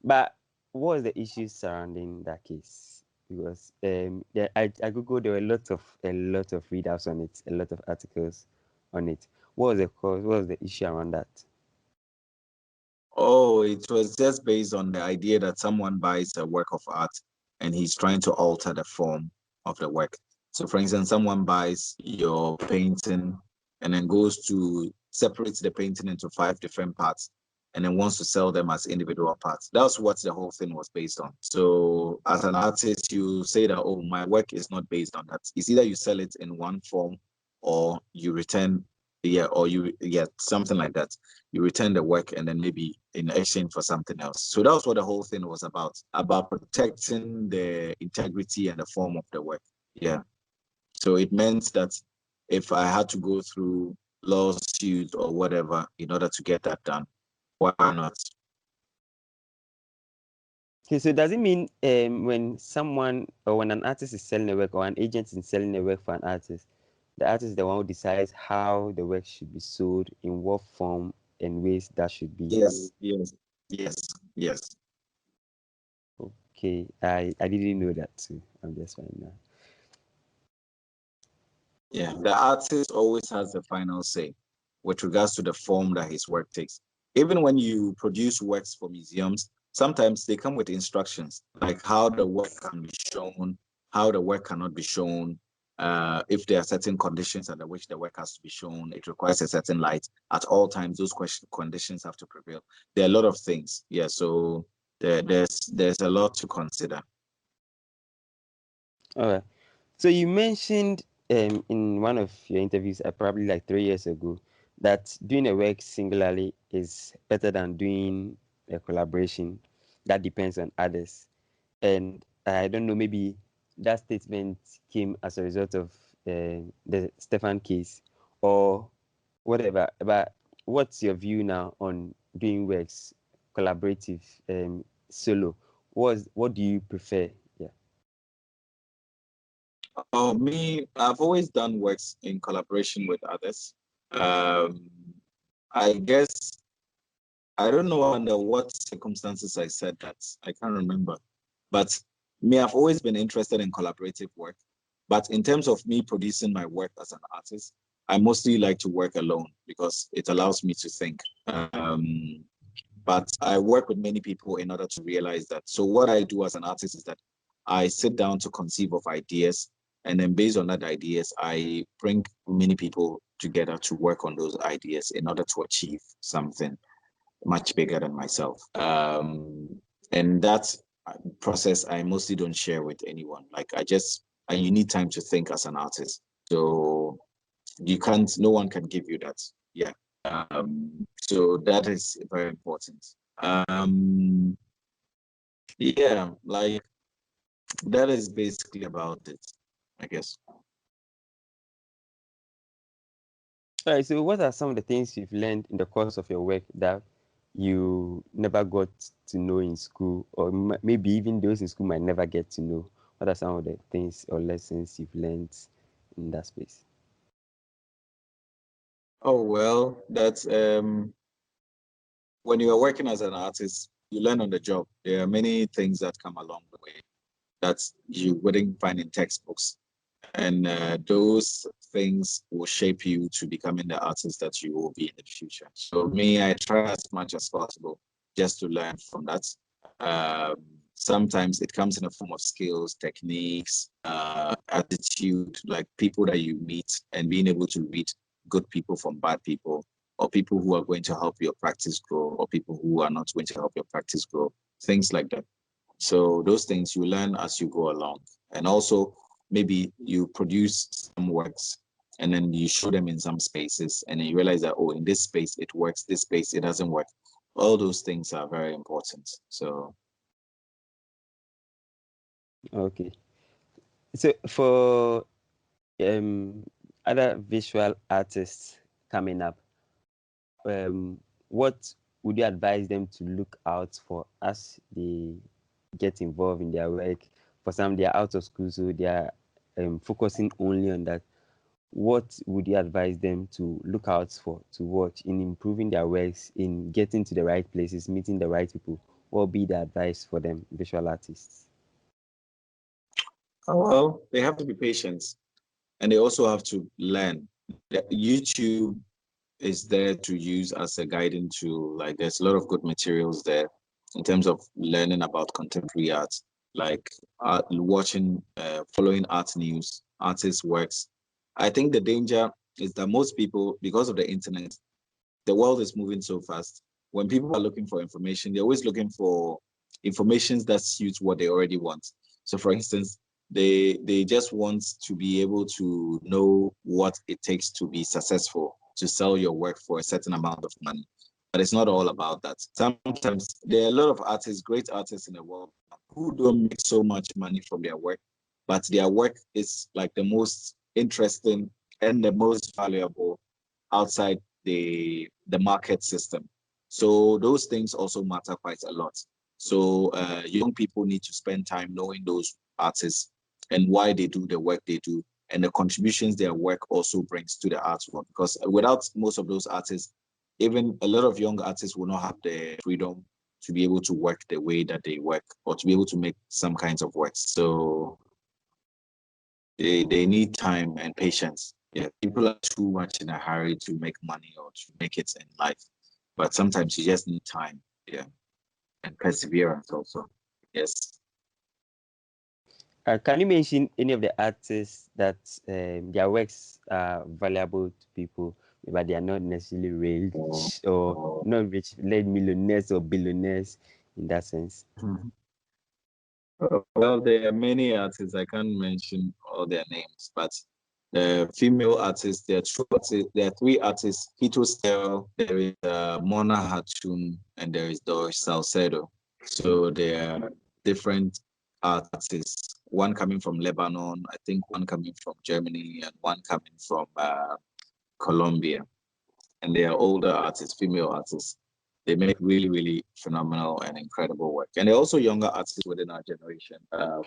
But what was the issue surrounding that case? Because I googled, there were a lot of readouts on it, a lot of articles on it. What was the cause? What was the issue around that? Oh, it was just based on the idea that someone buys a work of art and he's trying to alter the form of the work. So, for instance, someone buys your painting and then goes to separate the painting into 5 different parts and then wants to sell them as individual parts. That's what the whole thing was based on. So, as an artist, you say that, oh, my work is not based on that. It's either you sell it in one form or you return, something like that. You return the work and then maybe in exchange for something else. So that was what the whole thing was about protecting the integrity and the form of the work. Yeah. So it meant that if I had to go through lawsuit or whatever in order to get that done, why not? Okay, so does it mean when someone or when an artist is selling a work or an agent is selling a work for an artist, the artist is the one who decides how the work should be sold, in what form and ways that should be? Yes. Okay, I didn't know that too. I'm just finding out. Yeah, the artist always has the final say with regards to the form that his work takes. Even when you produce works for museums, sometimes they come with instructions like how the work can be shown, how the work cannot be shown. If there are certain conditions under which the work has to be shown, it requires a certain light. At all times, those conditions have to prevail. There are a lot of things. Yeah, so there's a lot to consider. All right. So you mentioned in one of your interviews, probably like 3 years ago, that doing a work singularly is better than doing a collaboration that depends on others. And I don't know, maybe that statement came as a result of the Stefan case or whatever. But what's your view now on doing works collaborative, solo? What do you prefer? Yeah. Oh, me, I've always done works in collaboration with others. Um, I guess I don't know under what circumstances I said that. I can't remember. But me, I've always been interested in collaborative work. But in terms of me producing my work as an artist, I mostly like to work alone because it allows me to think. But I work with many people in order to realize that. So what I do as an artist is that I sit down to conceive of ideas, and then based on that ideas, I bring many people together to work on those ideas in order to achieve something much bigger than myself. And that process I mostly don't share with anyone. Like you need time to think as an artist. So no one can give you that. Yeah. So that is very important. Yeah, like that is basically about it, I guess. All right. So, what are some of the things you've learned in the course of your work that you never got to know in school, or maybe even those in school might never get to know? What are some of the things or lessons you've learned in that space? Oh well, that's when you are working as an artist, you learn on the job. There are many things that come along the way that you wouldn't find in textbooks. And those things will shape you to becoming the artist that you will be in the future. So me, I try as much as possible just to learn from that. Um, Sometimes it comes in the form of skills, techniques, attitude, like people that you meet and being able to read good people from bad people, or people who are going to help your practice grow, or people who are not going to help your practice grow, things like that. So those things you learn as you go along. And also maybe you produce some works and then you show them in some spaces and then you realize that, oh, in this space it works, this space it doesn't work. All those things are very important. So Okay. So for other visual artists coming up, what would you advise them to look out for as they get involved in their work? For some, they are out of school, so they are focusing only on that. What would you advise them to look out for, to watch in improving their works, in getting to the right places, meeting the right people? What would be the advice for them, visual artists? well, they have to be patient and they also have to learn. YouTube is there to use as a guiding tool. Like there's a lot of good materials there in terms of learning about contemporary art, like watching, following art news, artists' works. I think the danger is that most people, because of the internet, the world is moving so fast. When people are looking for information, they're always looking for information that suits what they already want. So, for instance, they just want to be able to know what it takes to be successful, to sell your work for a certain amount of money. But it's not all about that. Sometimes there are a lot of artists, great artists in the world, who don't make so much money from their work, but their work is like the most interesting and the most valuable outside the market system. So those things also matter quite a lot. So young people need to spend time knowing those artists and why they do the work they do and the contributions their work also brings to the art world. Because without most of those artists, even a lot of young artists will not have the freedom to be able to work the way that they work or to be able to make some kinds of work. So they need time and patience. Yeah, people are too much in a hurry to make money or to make it in life. But sometimes you just need time, yeah, and perseverance also. Yes. Can you mention any of the artists that their works are valuable to people, but they are not necessarily rich or not rich, like millionaires or billionaires in that sense? Well, there are many artists. I can't mention all their names, but the female artists, there are two artists, there are three artists, Hito Stel, there is Mona Hatun, and there is Doris Salcedo. So they are different artists, one coming from Lebanon, I think one coming from Germany, and one coming from Colombia. And they are older artists, female artists. They make really, really phenomenal and incredible work. And they're also younger artists within our generation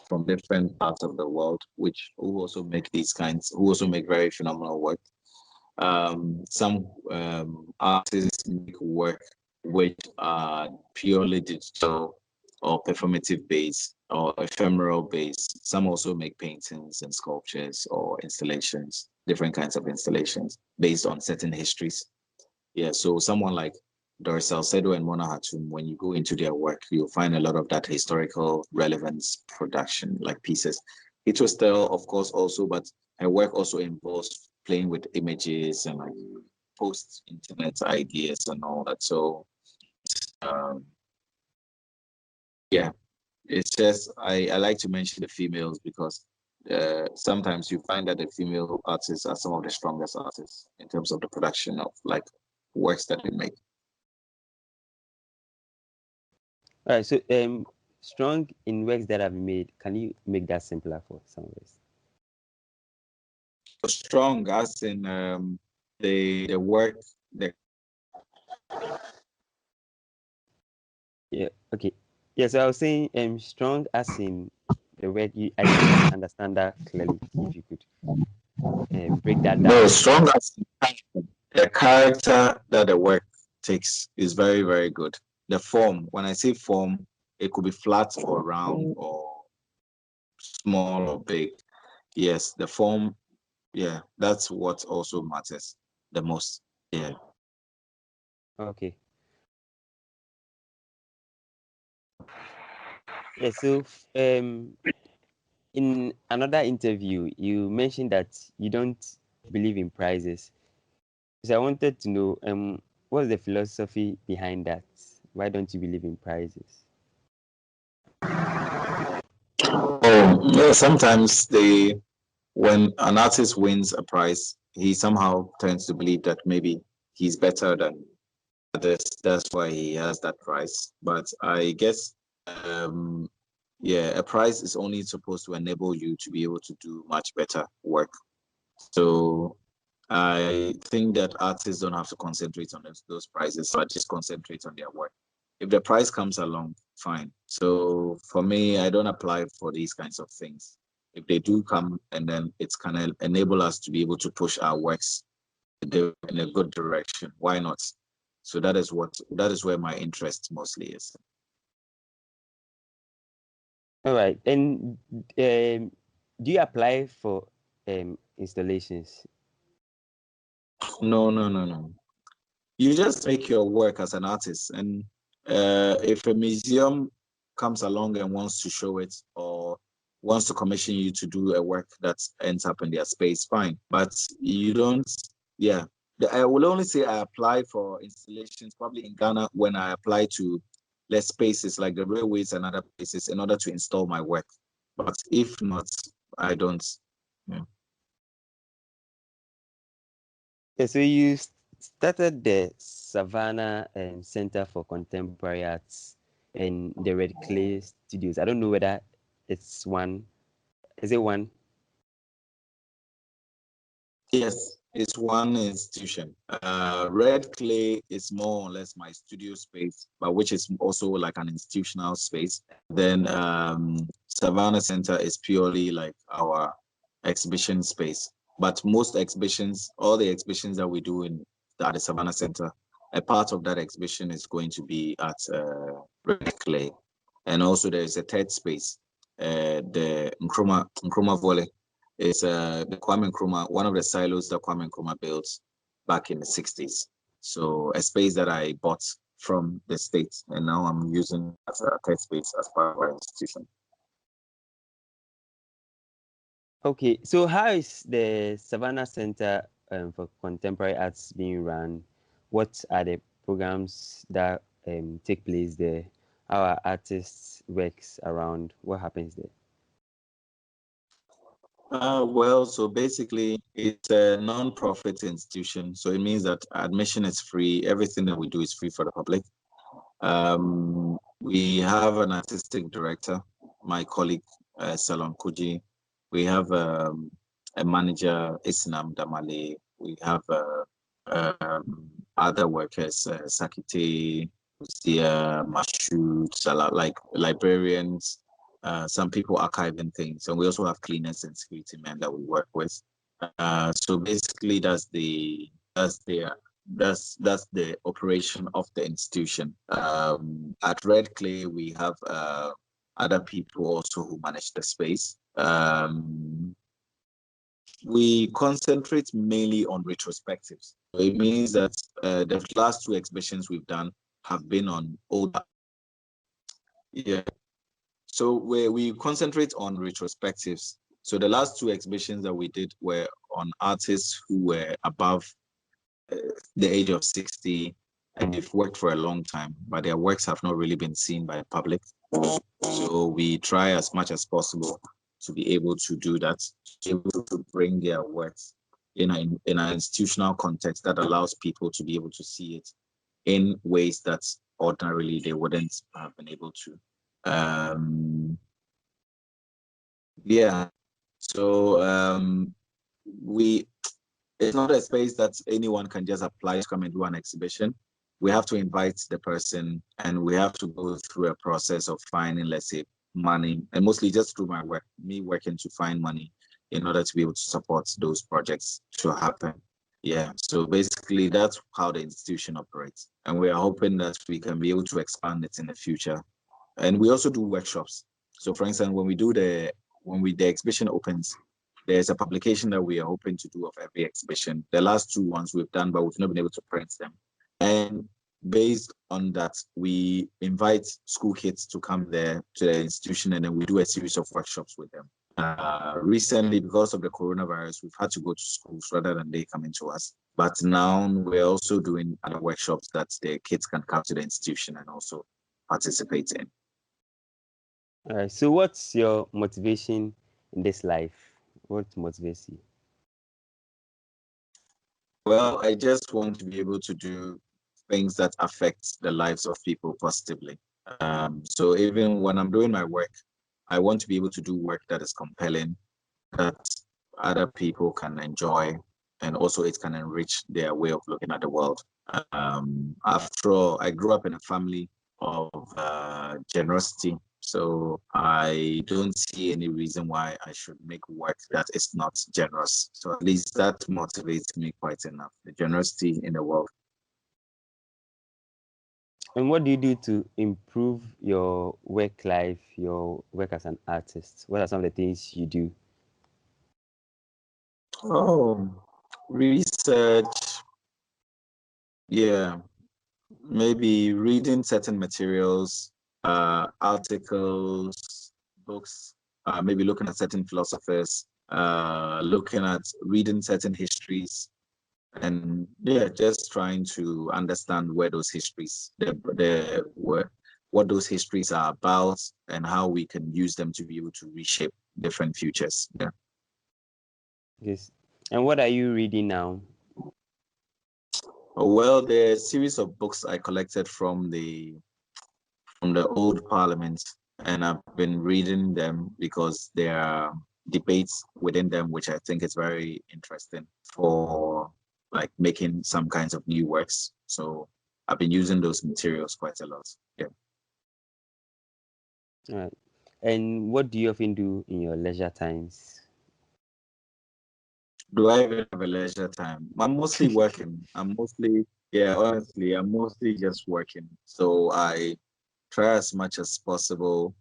from different parts of the world, who also make who also make very phenomenal work. Some artists make work which are purely digital or performative based or ephemeral based. Some also make paintings and sculptures or installations, different kinds of installations based on certain histories. Yeah, so someone like Doris Salcedo and Mona Hatum, when you go into their work, you'll find a lot of that historical relevance production, like pieces. It was still, of course, also, but her work also involves playing with images and like post-internet ideas and all that. So, um, yeah, it's just I like to mention the females because sometimes you find that the female artists are some of the strongest artists in terms of the production of like works that they make. All right, so strong in works that I've made. Can you make that simpler for some of us? Strong as in the work the Yeah. Okay. Yeah. So I was saying strong as in the word. I didn't understand that clearly. If you could break that no down. strong as in the character that the work takes is very, very good. The form, when I say form, it could be flat or round or small or big. Yes, the form, yeah, that's what also matters the most. Yeah. Okay. Yeah. So in another interview, you mentioned that you don't believe in prizes. So I wanted to know what's the philosophy behind that? Why don't you believe in prizes? Oh, yeah, sometimes when an artist wins a prize, he somehow tends to believe that maybe he's better than others. That's why he has that prize. But I guess, yeah, a prize is only supposed to enable you to be able to do much better work. So I think that artists don't have to concentrate on those prizes, but just concentrate on their work. If the prize comes along, fine. So for me, I don't apply for these kinds of things. If they do come, and then it's kind of enable us to be able to push our works in a good direction. Why not? So that is where my interest mostly is. All right. And do you apply for installations? No, no, no, no. You just make your work as an artist, and if a museum comes along and wants to show it or wants to commission you to do a work that ends up in their space, fine. But you don't, yeah. I will only say I apply for installations probably in Ghana when I apply to less spaces like the railways and other places in order to install my work. But if not, I don't. Yeah. Yeah, so you started the Savannah Center for Contemporary Arts in the Red Clay Studios. I don't know whether it's one. Is it one? Yes, it's one institution. Red Clay is more or less my studio space, but which is also like an institutional space. Then Savannah Center is purely like our exhibition space. But most exhibitions, all the exhibitions that we do at the Savannah Center, a part of that exhibition is going to be at Red Clay. And also there is a third space, the Nkrumah Volley is the Kwame Nkrumah, one of the silos that Kwame Nkrumah built back in the 60s. So a space that I bought from the States and now I'm using as a test space as part of our institution. Okay, so how is the Savannah Center for Contemporary Arts being run? What are the programs that take place there? How are artists works around? What happens there? Well, so basically, it's a non-profit institution. So it means that admission is free. Everything that we do is free for the public. We have an artistic director, my colleague, Salon Kuji. We have a manager, Isinam Damale. We have other workers, Sakite, Usia, Mashut, like librarians, some people archiving things. And we also have cleaners and security men that we work with. So basically, that's the operation of the institution. At Red Clay, we have other people also who manage the space. We concentrate mainly on retrospectives. So it means that the last two exhibitions we've done have been on older. Yeah. So we concentrate on retrospectives. So the last two exhibitions that we did were on artists who were above the age of 60 and they've worked for a long time, but their works have not really been seen by the public. So we try as much as possible to be able to do that, to be able to bring their works in an institutional context that allows people to be able to see it in ways that ordinarily they wouldn't have been able to. Yeah. So we it's not a space that anyone can just apply to come and do an exhibition. We have to invite the person and we have to go through a process of finding, let's say, money, and mostly just through my work, me working to find money in order to be able to support those projects to happen. Yeah, so basically that's how the institution operates. And we are hoping that we can be able to expand it in the future. And we also do workshops. So for instance, the exhibition opens, there's a publication that we are hoping to do of every exhibition. The last two ones we've done, but we've not been able to print them. And based on that, we invite school kids to come there to the institution, and then we do a series of workshops with them. Recently, because of the coronavirus, we've had to go to schools rather than they coming to us. But now we're also doing other workshops that the kids can come to the institution and also participate in. All right. So, what's your motivation in this life? What motivates you? Well, I just want to be able to do things that affect the lives of people positively. So even when I'm doing my work, I want to be able to do work that is compelling, that other people can enjoy, and also it can enrich their way of looking at the world. After all, I grew up in a family of generosity, so I don't see any reason why I should make work that is not generous. So at least that motivates me quite enough, the generosity in the world. And what do you do to improve your work life, your work as an artist? What are some of the things you do? Oh, research, yeah, maybe reading certain materials, articles, books, maybe looking at certain philosophers, looking at reading certain histories, and yeah, just trying to understand where those histories, what those histories are about, and how we can use them to be able to reshape different futures. Yeah. Yes. And what are you reading now? Well, the series of books I collected from the old parliament, and I've been reading them because there are debates within them, which I think is very interesting for like making some kinds of new works. So I've been using those materials quite a lot. Yeah. All right. And what do you often do in your leisure times? Do I even have a leisure time? I'm mostly working. Yeah, honestly, I'm mostly just working. So I try as much as possible.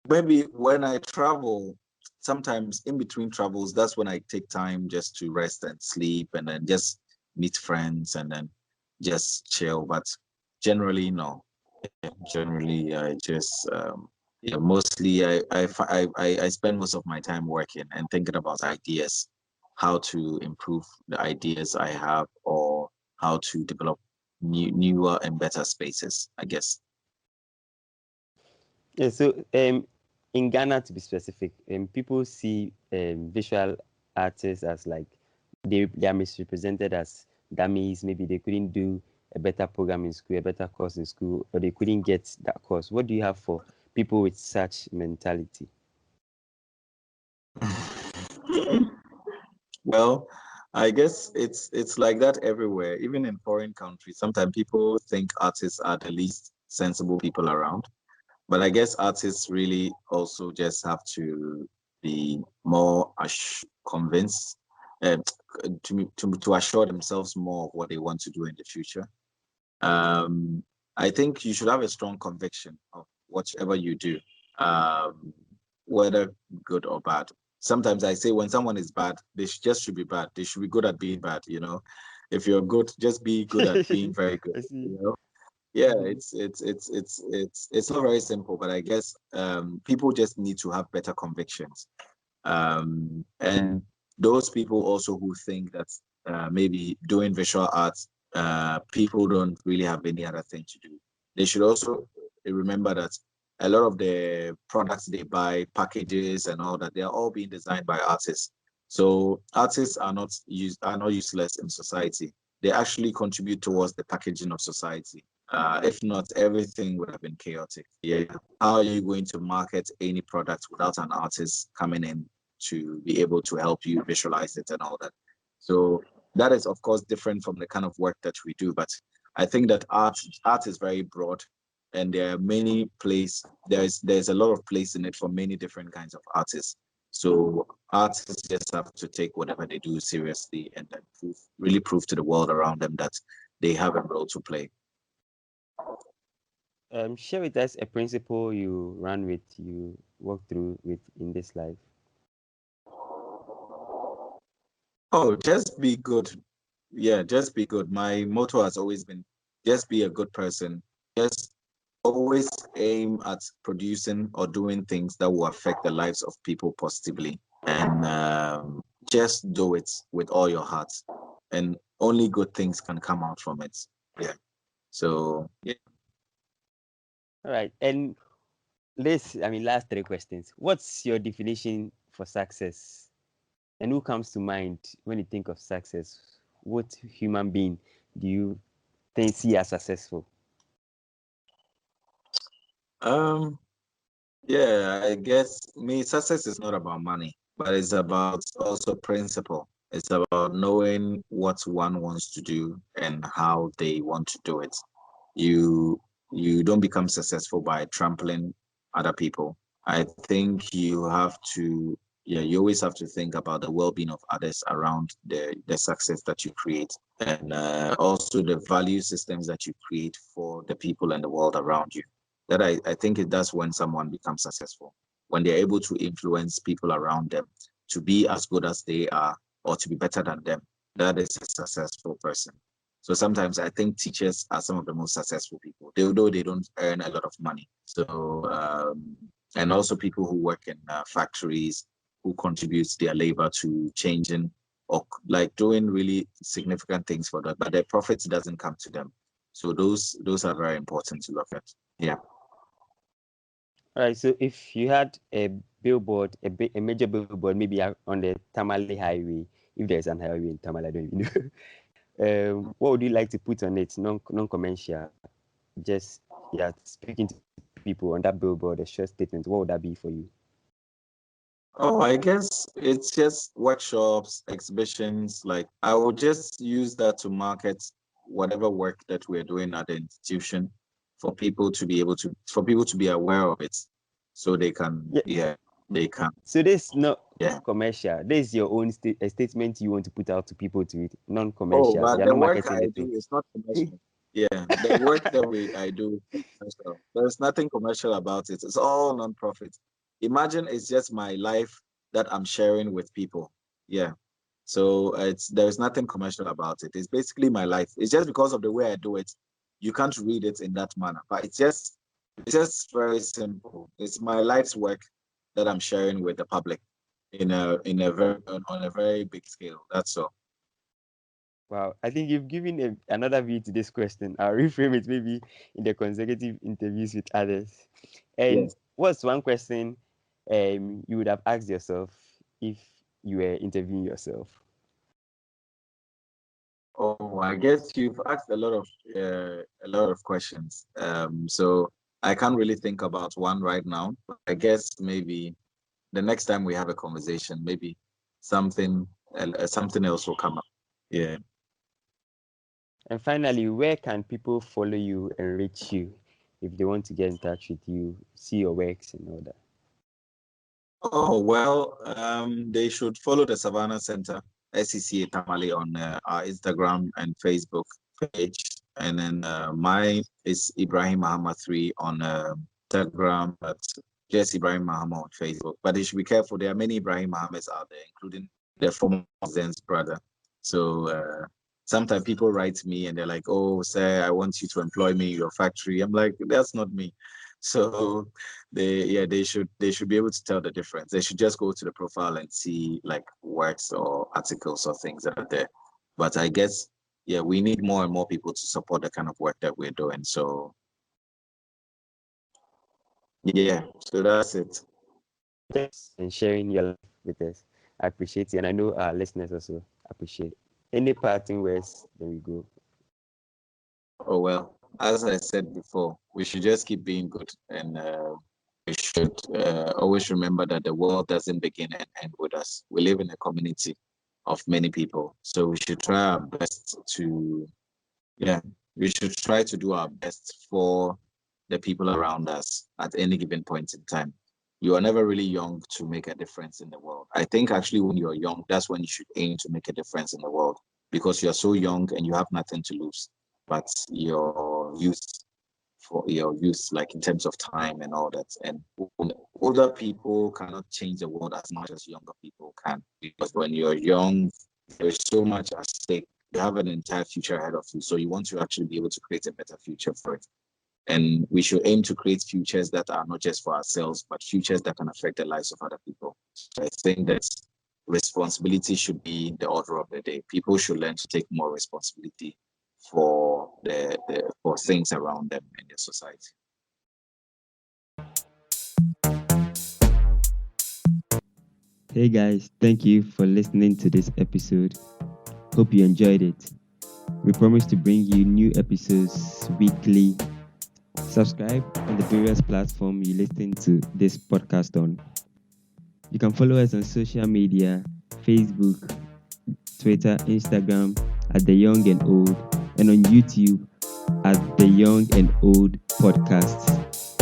Maybe when I travel, sometimes in between travels, that's when I take time just to rest and sleep and then just meet friends and then just chill. But generally, no. Generally, I just yeah, mostly I spend most of my time working and thinking about ideas, how to improve the ideas I have or how to develop newer and better spaces, I guess. Yeah, so in Ghana, to be specific, people see visual artists as like they are misrepresented as dummies. Maybe they couldn't do a better program in school, a better course in school, or they couldn't get that course. What do you have for people with such mentality? Well, I guess it's like that everywhere, even in foreign countries. Sometimes people think artists are the least sensible people around, but I guess artists really also just have to be more convinced, uh, to assure themselves more of what they want to do in the future. Um, I think you should have a strong conviction of whatever you do, um, whether good or bad. Sometimes I say when someone is bad, they just should be bad. They should be good at being bad, you know. If you're good, just be good at being very good, I see. you know. Yeah, it's not very simple, but I guess people just need to have better convictions. And those people also who think that maybe doing visual arts, people don't really have any other thing to do. They should also remember that a lot of the products they buy, packages and all that, they are all being designed by artists. So artists are not useless in society. They actually contribute towards the packaging of society. If not, everything would have been chaotic. Yeah. How are you going to market any product without an artist coming in to be able to help you visualize it and all that? So that is, of course, different from the kind of work that we do. But I think that art is very broad, and there are many places. There's a lot of place in it for many different kinds of artists. So artists just have to take whatever they do seriously and then really prove to the world around them that they have a role to play. Share with us a principle you run with, you walk through with in this life. Oh, just be good. Yeah, just be good. My motto has always been just be a good person. Just always aim at producing or doing things that will affect the lives of people positively. And just do it with all your heart. And only good things can come out from it. Yeah. So, yeah. All right. And last three questions. What's your definition for success? And who comes to mind when you think of success? What human being do you see as successful? Yeah, I guess success is not about money, but it's about also principle. It's about knowing what one wants to do and how they want to do it. You you don't become successful by trampling other people. I think you have to, yeah, you always have to think about the well-being of others around the success that you create, and also the value systems that you create for the people and the world around you. That I think it does when someone becomes successful, when they're able to influence people around them to be as good as they are or to be better than them. That is a successful person. So sometimes I think teachers are some of the most successful people, though they don't earn a lot of money. So and also people who work in factories, who contribute their labor to changing or like doing really significant things for that, but their profits doesn't come to them. So those are very important to look at. Yeah. All right. So if you had a billboard, a major billboard, maybe on the Tamale highway, if there's an highway in Tamale, I don't even know. What would you like to put on it? Non-commercial, just speaking to people on that billboard, a short statement. What would that be for you? Oh, I guess it's just workshops, exhibitions. Like I will just use that to market whatever work that we're doing at the institution for people to be aware of it, so they can, Yeah. they can. So this not Yeah. commercial. This is your own a statement you want to put out to people to read. Oh, Non-commercial. but You're the not work marketing I the thing. do is not commercial. Yeah, the work that I do is not commercial. There's nothing commercial about it. It's all non-profit. Imagine it's just my life that I'm sharing with people. Yeah. So there's nothing commercial about it. It's basically my life. It's just because of the way I do it, you can't read it in that manner. But it's just very simple. It's my life's work that I'm sharing with the public on a very big scale. That's all. Wow, I think you've given another view to this question. I'll reframe it maybe in the consecutive interviews with others. And Yes. what's one question you would have asked yourself if you were interviewing yourself? Oh, I guess you've asked a lot of questions. So I can't really think about one right now. But I guess maybe the next time we have a conversation, maybe something something else will come up. Yeah. And finally, where can people follow you and reach you if they want to get in touch with you, see your works and all that? Oh well, they should follow the Savannah Centre, SCCA Tamale on our Instagram and Facebook page, and then mine is Ibrahim Mahama 3 on Instagram, but just Ibrahim Mahama on Facebook. But they should be careful. There are many Ibrahim Mahamas out there, including the former president's brother. So sometimes people write me and they're like, "Oh, sir, I want you to employ me in your factory." I'm like, "That's not me." So they should be able to tell the difference. They should just go to the profile and see like works or articles or things that are there. But I guess we need more and more people to support the kind of work that we're doing. So so that's it. Thanks and sharing your life with us. I appreciate it. And I know our listeners also appreciate it. Any parting words, then we go. Oh well, as I said before, we should just keep being good, and we should always remember that the world doesn't begin and end with us. We live in a community of many people, so we should try our best to Yeah, we should try to do our best for the people around us at any given point in time. You are never really young to make a difference in the world. I think actually when you're young, that's when you should aim to make a difference in the world because you're so young and you have nothing to lose. But your youth, like in terms of time and all that. And older people cannot change the world as much as younger people can because when you're young, there's so much at stake. You have an entire future ahead of you. So you want to actually be able to create a better future for it. And we should aim to create futures that are not just for ourselves, but futures that can affect the lives of other people. So I think that responsibility should be the order of the day. People should learn to take more responsibility for for things around them in their society. Hey guys, thank you for listening to this episode. Hope you enjoyed it. We promise to bring you new episodes weekly. Subscribe on the various platforms you listen to this podcast on. You can follow us on social media, Facebook, Twitter, Instagram at The Young and Old, and on YouTube at The Young and Old Podcast.